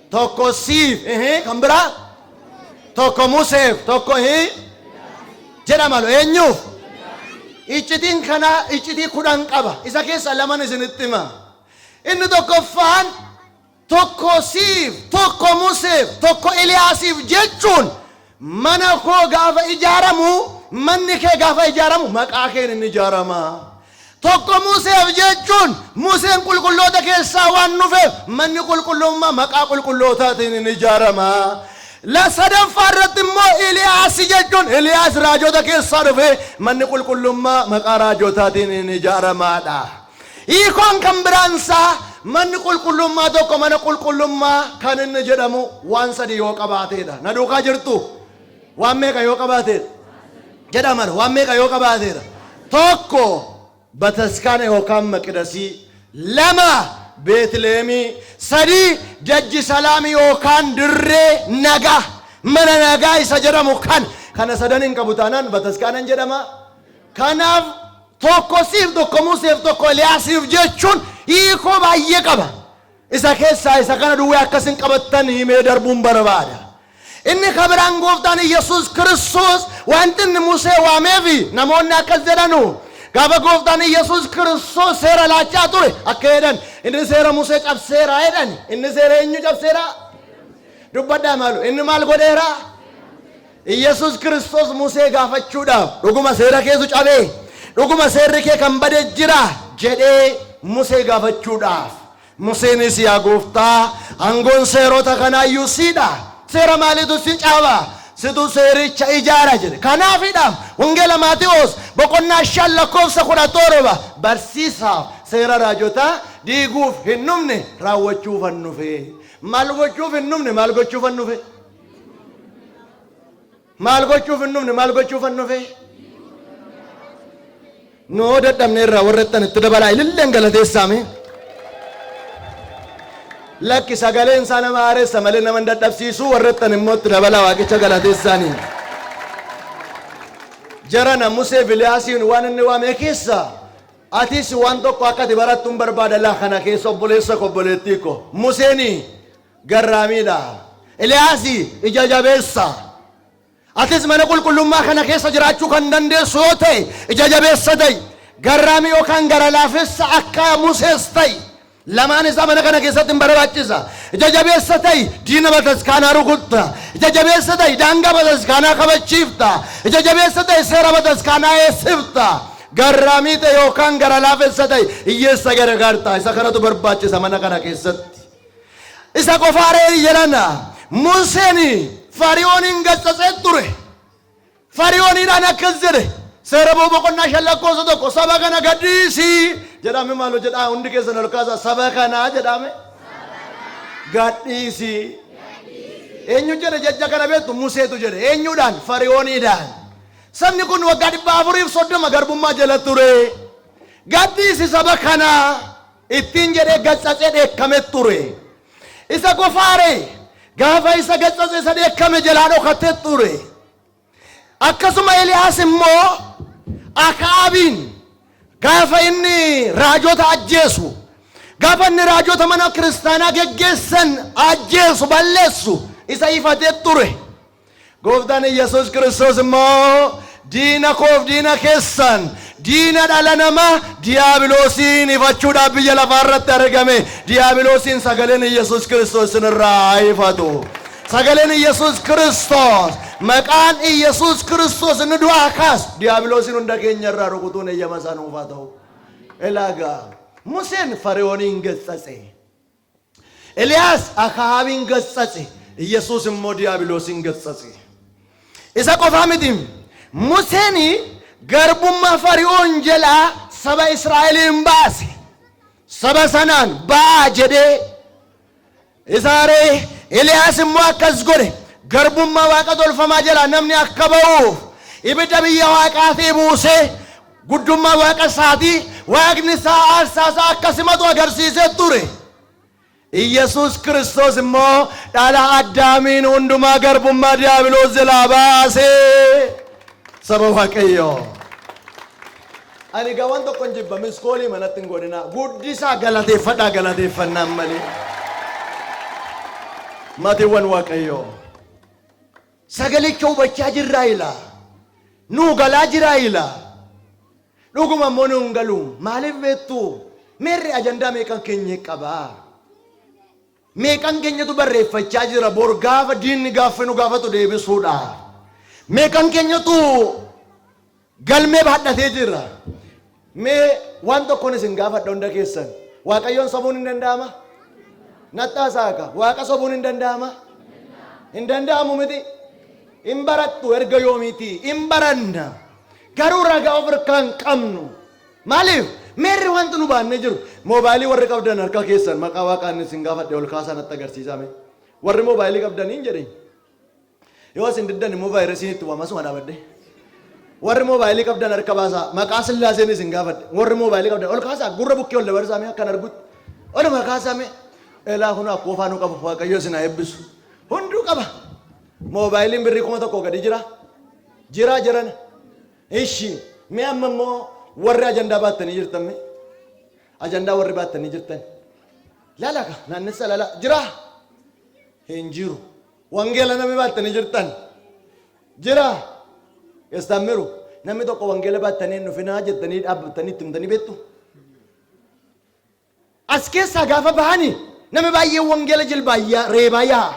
Tokko siif kan biraa? Tokko Museef tokko jedha maaloo eenyuuf? Iccitiin kanaa iccitii 10 qaba. Isa keessa 2 isinitti hima. Inni tokkoffaan tokko siif tokko Museef tokko Eliyaasiif jechuun mana koo gaafa ijaaramu manni kee gaafa ijaaramu maqaa keen inni ijaarama. Tokko Museef jechuun Museen qulqulloota keessaa waan dhufeef manni qulqullummaa maqaa qulqullootaatiin inni ijaarama. La sadaffaa irratti immoo Eliyaas jechuun Eliyaas raajota keessaa dhufe manni qulqullummaa maqaa raajotaatiin inni ijaaramaadha. Hiikoon kan biraansaa manni qulqullummaa tokko mana qulqullummaa kan inni jedhamu waan sadii yoo qabaateedha. Na duukaa jirtu? Waan meeqa yoo qabaateedha? Jedha mala waan meeqa yoo qabaateedha? Tokko bataskaana yookaan maqdasii, 2 Beetleemii, 3 Jajji Salaamii yookaan dirree nagaa mana nagaa isa jedhamu kana sadan hin qabu taanaan bataskaanan jedhama. Kanaaf tokko siif tokko Museef tokko Eliyaasiif jechuun hiikoo baay'ee qaba. Isa keessaa isa kana duwwaa akkasin qabattan himee darbuun barbaada. inni kabiraan gooftaan Yesuus Kiristoos wanti inni Musee waameefi namoonni akkas jedhanu gaafa gooftaan Yesuus Kiristoos seera laachaa ture akka jedhan inni seera Musee cabseera jedhan inni seera eenyu cabseera dubbadhaa maalu inni maal godheera Yesuus Kiristoos Musee gaafachuudhaaf dhuguma seera keetu cabee dhuguma seerri kee kan bade jira jedhee Musee gaafachuudhaaf Museenis yaa gooftaa aangoon seerota kanaayyuu siidha seera maaliitu si caba situ seericha ijaara jedhe kanaafidhaaf wangeela Maatewos boqonnaa 5:17 barsiisaaf seera raajotaa diiguuf hin dhumne raawwachuuf hin dhufe maal gochuuf hin dhumne maal gochuuf hin dhufe maal gochuuf hin dhumne maal gochuuf hin dhufe noo dadhabne irraa warrettan itti dabalaa ililleen galateessaame lakki sagaleen isaa nama aareessa malee nama dadhabsiisu warrettan immoo itti dabalaa waaqicha galateessaanii jarana Musee Biliyaasiin waan inni waame keessa atis waan tokko akka ati barattuun barbaada laa kana keessa obboleessa obboleettii ko Museeni garraamiidha Eliyaasi ija jabeessa atis mana qulqullummaa kana keessa jiraachuu kan dandeessu yoo ta'e ija jabeessa ta'i garraamii yookaan gara laafessa akka Musees ta'i lamaan isaa mana kana keessatti hin barbaachisa ija jabeessa ta'i diina bataskaanaa rukutta ija jabeessa ta'i daangaa bataskaanaa kabachiifta ija jabeessa ta'i seera bataskaanaa eessifta garraamii ta'e yookaan gara laafessa ta'i hiyyeessa gargaarta isa kanatu barbaachisa mana kana keessatti isa qofaaree jedhana Museeni Fariyooniin gaccacee ture Fariyooniidhaan akkas jedhe seera boqonnaa 5:1 saba kana gadhiisii jedhame maalo jedhaa hundi keessan ol kaasa saba kana jedhame gadhiisii eenyu jedhe jajja kana beektu Museetu jedhe eenyuudhaan Fariyooniidhaan sabni kun waggaa 430 garbummaa jala ture gadhiisi saba kana ittiin jedhee gaccacee dheekkame ture isa qofaaree gaafa isa gaccacee isa dheekkame jalaa dhokatee ture akkasuma Eliyaas immoo Akaabiin gaafa inni raajota ajjeesu gaafa inni raajota mana kiristaanaa geggeessan ajjeesu balleessu isa ifatee ture gooftaan Yesuus Kiristoos immoo diina koof diina keessan diina dhala namaa diiyaabiloosiin ifachuudhaaf biyya lafaa irratti argame diiyaabiloosiin sagaleen Yesuus Kiristoos irraa ifatu sagaleen Yesuus Kiristoos maqaan Yesuus Kiristoos inni du'aa kaas diiyaabiloosiin hunda keenya irraa rukutuun eeyyama isaa nuuf haa ta'u elaagaa Museen Fariyooniin gaccacee Eliyaas Akaabiin gaccacee Yesuus immoo diiyaabiloosiin gaccacee isa qofaa miti Museeni garbummaa Fariyoon jalaa saba Israa'eliin baase saba sanaan ba'aa jedhee isaaree Eliyaas immoo akkas godhe garbummaa waaqa tolfamaa jalaa namni akka ba'uuf ibidda biyya waaqaatii buusee guddummaa waaqa isaatii waaqni isaa aarsaa isaa akkasimatu agarsiisee ture Yesuus Kiristoos immoo dhala Addaamiin hundumaa garbummaa diiyaabiloos jalaa baasee saba Waaqayyoo ani gawan tokko hin jibba miskoolii manatti hin godhina guddisaa galateeffadhaa galateeffannaan malee maatiiwwan Waaqayyoo sagalicha hubachaa jirraa ila nuu galaa jiraa ila dhuguma immoo nuun galu maaliif beektu meerri ajandaa meeqan keenya qabaa meeqan keenyatu barreeffachaa jira bor gaafa diinni gaaffinu gaafatu deebisuudha meeqan keenyatu galmee baadhatee jira mee waan tokkoon isin gaafadha hunda keessan Waaqayyoon sobuun hin danda'ama nattaasaaka waaqa sobuun hin danda'ama hin danda'amu miti hin barattu erga yoomiti hin baranna garuu ragaa of harkaa hin qabnu maaliif meerri wanti nu baannee jiru moobaayilii warri qabdan harka keessan maqaa waaqaan isin gaafadhe ol kaasaa natti agarsiisame warri moobaayilii qabdan hin jedhin yoo isin diddan immoo vaayirasiin itti waamasuma dhaabadhe warri moobaayilii qabdan harka baasaa maqaa Sillaaseen isin gaafadhe warri moobaayilii qabdan ol kaasaa gurra bukkee ol dabarsaame akkan argutti oluma kaasaame elaa kun akkoo faanu qaba Waaqayyo isin haa eebbisu hunduu qaba moobaayiliin birrii 1,000 gadi jira jiran ishi mee amma immoo warri ajandaa baattanii jirtan mee ajandaa warri baattanii jirtan lalaka naannessa lala jira hin jiru wangeela namni baattanii jirtan jira estamiru namni tokko wangeela baattanii nufinaa jettanii dhaabbatanii itti himtanii beektu as keessaa gaafa bahanii namni baay'ee wangeela jilbaayyaa reebaayaa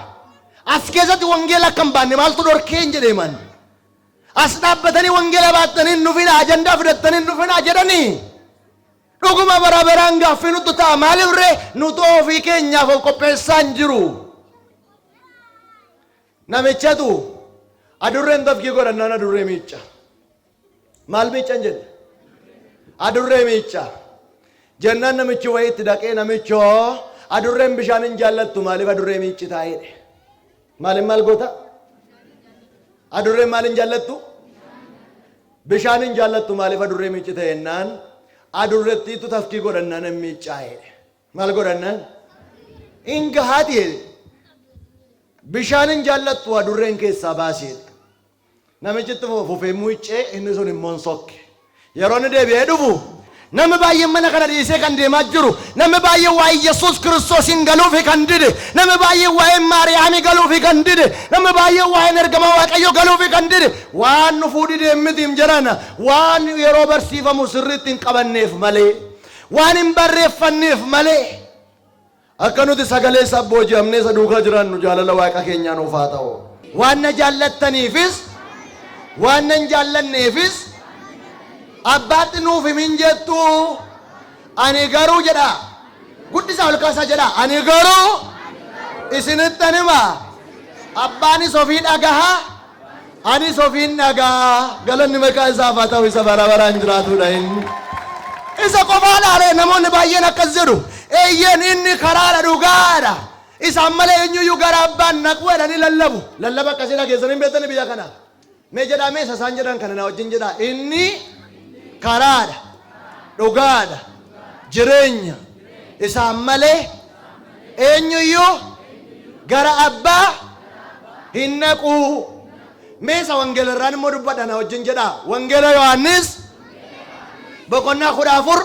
as keessatti wangeela akkam baanne maaltu dhorkeen jedheeman as dhaabbatanii wangeela baattanii nufinaa ajandaa fidattanii nufinaa jedhanii dhuguma barabaraan gaaffii nutti ta'a maalirree nuti ofii keenyaaf of qopheessaan jiru namichatu adurreen tafkii godhannaan adurree miicca maal miiccan jedhe adurree miicca jennaan namichi wayii itti dhaqee namichoo adurreen bishaan hin jaallattu maaliif adurree miicci taa'edhe maaliif maal goota adurreen maal hin jaallattu bishaan hin jaallattu maaliif adurree miicci ta'ennaan adurrettiitu tafkii godhannaan hin miiccaa'edhe maal godhannaan inga haati bishaan hin jaallattu adurreen keessaa baaseedhe namichitti fufee muiccee inni sun immoo sokke yeroo inni deebi'ee dhufu namni baay'een mana kana dhiisee kan deemaa jiru namni baay'een waa'ee Yesuus Kiristoosiin galuufi kan dide namni baay'een waa'ee Maariyaamii galuufi kan dide namni baay'een waa'ee ergama Waaqayyoo galuufi kan dide waan nu fuudhidee mitiim jedhana waan yeroo barsiifamu sirriitti hin qabanneef malee waan hin barreeffanneef malee akka nuti sagalee isaa booji'amnee isa duukaa jiraannu jaalala Waaqa keenyaa nuuf haa ta'u waan na jaallattaniifis waan nan jaallanneefis abbaatti nuuf himin jettu ani garuu jedha guddisaa ol kaasaa jedha ani garuu isinittan hima abbaanis ofii dhagaha anis ofiin dhagaha galanni maqaa isaaf haa ta'u isa bara baraan jiraatudha inni isa qofaadhaale namoonni baay'een akkas jedhu eeyyeen inni karaadha dhugaadha isaan malee eenyuyyuu gara abbaan naqu jedhanii lallaba akkasii dhageessanii hin beektanii biyya kana mee jedhaa mee isaan jedhan kana na wajjin jedhaa inni karaadha dhugaadha jireenya isaan malee eenyuyyuu gara abbaa hin naqu mee isa wangeela irraan immoo dubbadha na wajjin jedhaa wangeela Yohaannis boqonnaa 14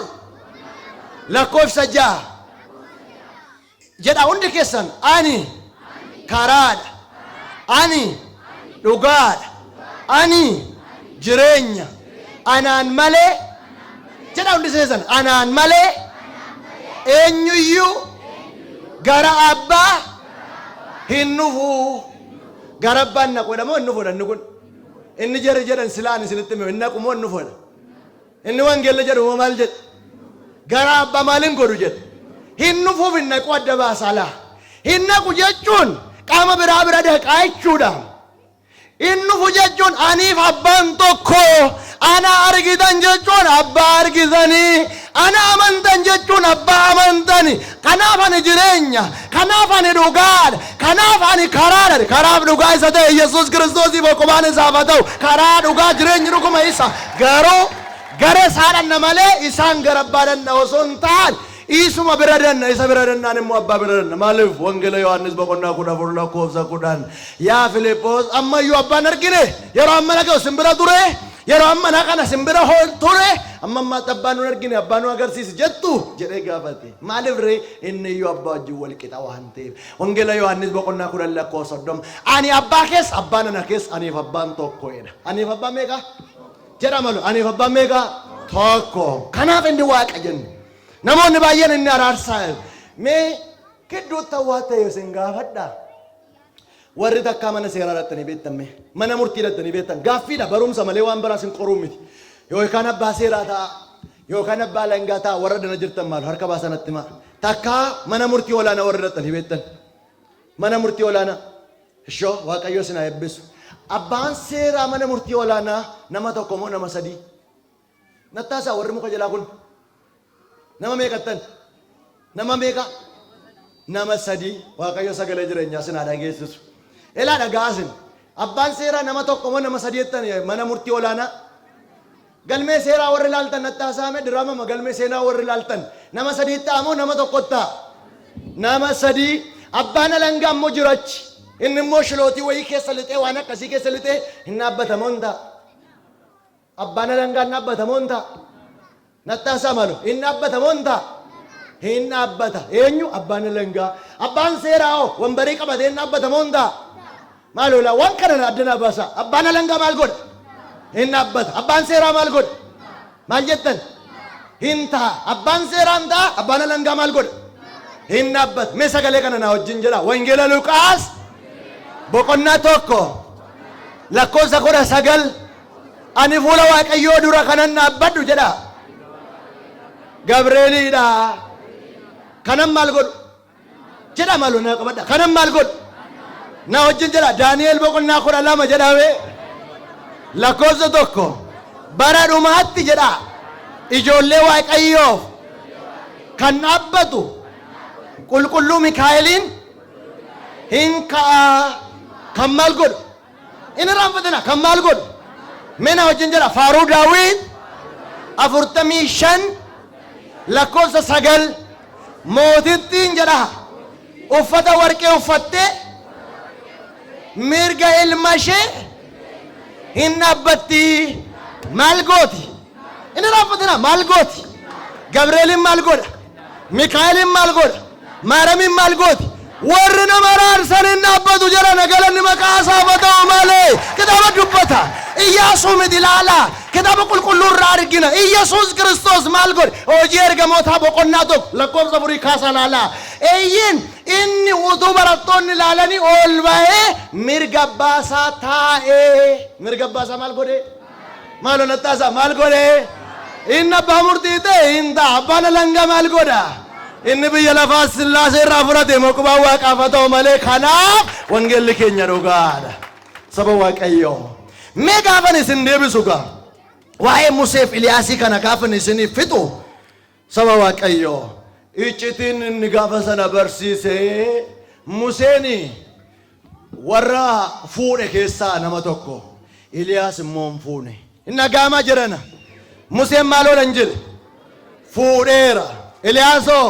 lakkoofsa 6 jedha hundi keessan ani karaadha ani dhugaadha ani jireenya anaan malee jedha hundi keessan anaan malee eenyuyyuu gara abbaa hin dhufu gara abbaan naqu jedhamoo hin dhufuudha inni kun inni jedhe jedhan silaan isinitti hime hin naqu moo hin dhufuudha inni wangeella jedhu moo maal jedhe gara abbaa maaliin godhu jedhe hin dhufuuf hin naqu adda baasaa hin naqu jechuun qaama biraa bira dhaqaa jechuudha hin dhufu jechuun aniif abbaan tokko ana argitan jechuun abbaa argitanii ana amantan jechuun abbaa amantani kanaaf ani jireenya kanaaf ani dhugaadha kanaaf ani karaadha karaaf dhugaa isa ta'e Yesuus Kiristoosii boqomaan isaaf haa ta'u karaa dhugaa jireenyi dhuguma isa garuu gara isaadhanna malee isaan gara abbaadanna osoo hin taane isuma bira danna isa bira dannaan immoo abbaa bira danna maaliif wangeela Yohaannis boqonnaa 14 lakkoofsa 10 yaa Filiphos ammayyuu abbaan argine yeroo amma naqe simbira ture yeroo amma naqana simbira hool ture amma ammaatti abbaan nu argine abbaan nu agarsiisi jettu jedhee gaafate maaliif ree inni iyyuu abbaa wajjin wal qixa waan ta'eef wangeela Yohaannis boqonnaa 10 lakkoofsa 30 ani abbaa keessa abbaan ana keessa aniif abbaan tokko jedha aniif abbaan meeqa jedha malu aniif abbaan meeqa tokko kanaaf inni waaqa jenna namoonni baay'een inni araarsaa mee kidduu ta'uu ta'e isin gaafadha warri takkaa mana seeraa dhattanii beektan mana murtii dhattanii beektan gaaffiidha barumsa malee waan biraas hin qoruu miti yookaan abbaa seeraa ta'a yookaan abbaa langaa ta'a warra dana jirtan maal harka baasanatti maa takkaa mana murtii olaanaa warri dhattanii beektan mana murtii olaanaa ishoo waaqayyo isin haa eebbisu abbaan seeraa mana murtii olaanaa nama tokko moo nama sadii nattaasaa warri muka jalaa kun nama meeqattan nama meeqa nama sadii waaqayyo sagalee jireenyaa isin haa dhageessisu elaa dhagaasin abbaan seeraa nama tokko moo nama sadii jettan mana murtii olaanaa galmee seeraa warri laaltan nattaasaame diraamama galmee seenaa warri laaltan nama sadii ta'a moo nama tokko ta'a nama sadii abbaan alangaa immoo jirachi inni immoo shilootii wayii keessa lixee waan akkasii keessa lixee hin dhaabbatamoon ta'a abbaan alangaa hin dhaabbatamoon ta'a nattaasaa malu hin dhaabbatamoon ta'a hin dhaabbata eenyu abbaan alangaa abbaan seeraa wambarii qabatee hin dhaabbatamoon ta'a Maaloola waan kana addana baasa. Abbaan alangaa maal godha? Hin dhaabbata. Abbaan seeraa maal godha? Maal jettan? Hin ta'a. Abbaan seeraa hin ta'a. Abbaan alangaa maal godha? Hin dhaabbata. Mee sagalee kana na wajjin jedha. Wangeela Luqaas boqonnaa tokko lakkoofsa 19 ani fuula Waaqayyoo dura kanan dhaabbadhu jedha. Gabreeliidha. Kanan maal godhu? Jedha maaloo na qabadha. Kanan maal godhu? Na wajjin jedha. Daani'el boqonnaa 12 jedhame lakkoofsa tokko bara dhumaatti jedha ijoollee Waaqayyoof kan dhaabbatu qulqulluu Mikaa'eliin hin ka'a. Kan maal godhu? Inni raanfatina kan maal godhu? Mee na wajjin jedha faaruu Daawit 45 lakkoofsa 9 mootittiin jedha uffata warqee uffattee mirga ilma ishee hin dhaabbatti. Maal gooti? Inni raanfatina maal gooti? Gabreeliin maal godha? Mikaa'eliin maal godha? Maaramiin maal gooti? warri nama raarsan hin dhaabbatu jedhan galanni maqaa isaaf haa ta'u malee. Kitaaba dubbata Iyyaasuu miti ilaala. Kitaaba qulqulluu irraa argina. Iyyesuus Kiristoos maal godhe? Hojii ergamootaa boqonnaa tokko lakkoofsa 4 kaasa ilaala. Eeyyin inni utuu barattoonni ilaalanii ol ba'ee mirga abbaa isaa taa'ee. Mirga abbaa isaa maal godhe? Maaloo nattaasaa maal godhe? Inni abbaa murtii ta'e hin ta'a. Abbaan alangaa maal godha? Inni biyya lafaa Sillaasee irraa fudhate moqubaa Waaqaaf haa ta'u malee. Kanaaf wangeelli keenya dhugaadha. Saba Waaqayyoo. Mee gaafan isin deebisu gaa waa'ee Museef Iliyaasii kana gaafan isiniif fixu saba Waaqayyoo. Iccitiin inni gaafa sana barsiisee Museeni warra fuudhe keessaa nama tokko. Iliyaas immoo hin fuune. Inni agaamaa jirana. Museen maaloodhan jedhe? Fuudheera. Iliyaasoo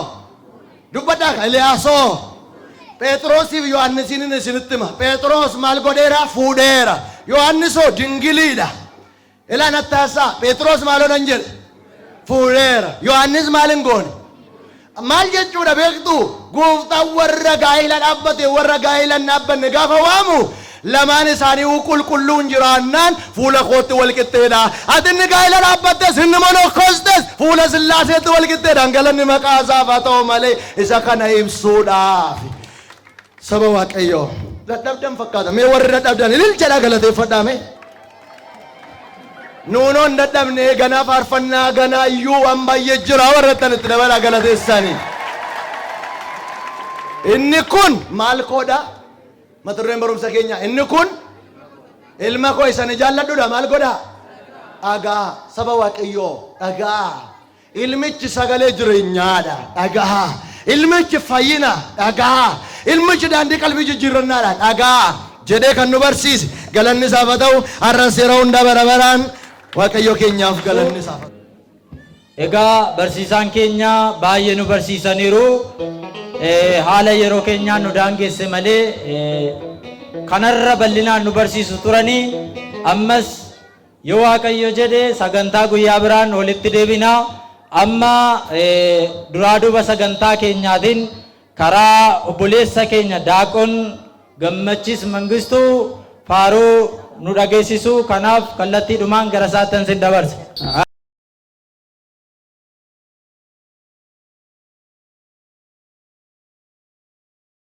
dubbadhaa Iliyaasoo Phexrosiif Yohannisiin isinitti hima. Phexros maal godheera? Fuudheera. Yohannisoo dingiliidha. Ilaan attaasaa Phexros maaloodhan jedhe? Fuudheera. Yohannis maal hin goone? Maal jechuudha beektu? Gooftaan warra gaa'ila dhaabbate warra gaa'ila hin dhaabbanne gaafa waamu lamaan isaanii qulqulluun jiraannaan fuula kootti wal qixxeedha. Ati inni gaa'ila dhaabbattes inni monokkostes fuula Sillaaseetti wal qixxeedha. Galanni maqaa isaaf haa ta'u malee isa kana ibsuudhaaf. Saba Waaqayyoo dadhabdan fakkaata. Mee warri dadhabdan ililchadhaa galateeffadhaa mee. Nuunoon dadhabnee ganaa faarfannaa ganaa iyyuu waan baay'ee jira warra itti dabalaa galateessanii. Inni kun maal godha? Mata dureen barumsa keenya inni kun ilma koo isa ni jaalladhuudha. Maal godha? Dhagaa. Saba Waaqayyoo dhagaa. Ilmichi sagalee jireenyaadha. Dhagaa. Ilmichi fayyina. Dhagaa. Ilmichi daandii qalbii jijjiirrannaadha. Dhagaa. Jedhee kan nu barsiise galanni isaaf haa ta'u. Har'as yeroo hundaa bara baraan Waaqayyoo keenyaaf galanni isaaf haa ta'u. Egaa barsiisaan keenya baay'ee nu barsiisaniiru. Haala yeroo keenyaan nu daangeesse malee kanarra bal'inaan nu barsiisu turanii. Ammas yoo Waaqayyo jedhe sagantaa guyyaa biraan walitti deebinaa. Amma duraa duuba sagantaa keenyaatiin karaa obboleessa keenya Daaqoon Gammachiis Mangistuu faaruu nu dhageessisu. Kanaaf kallattiidhumaan gara isaatti sin dabarsa.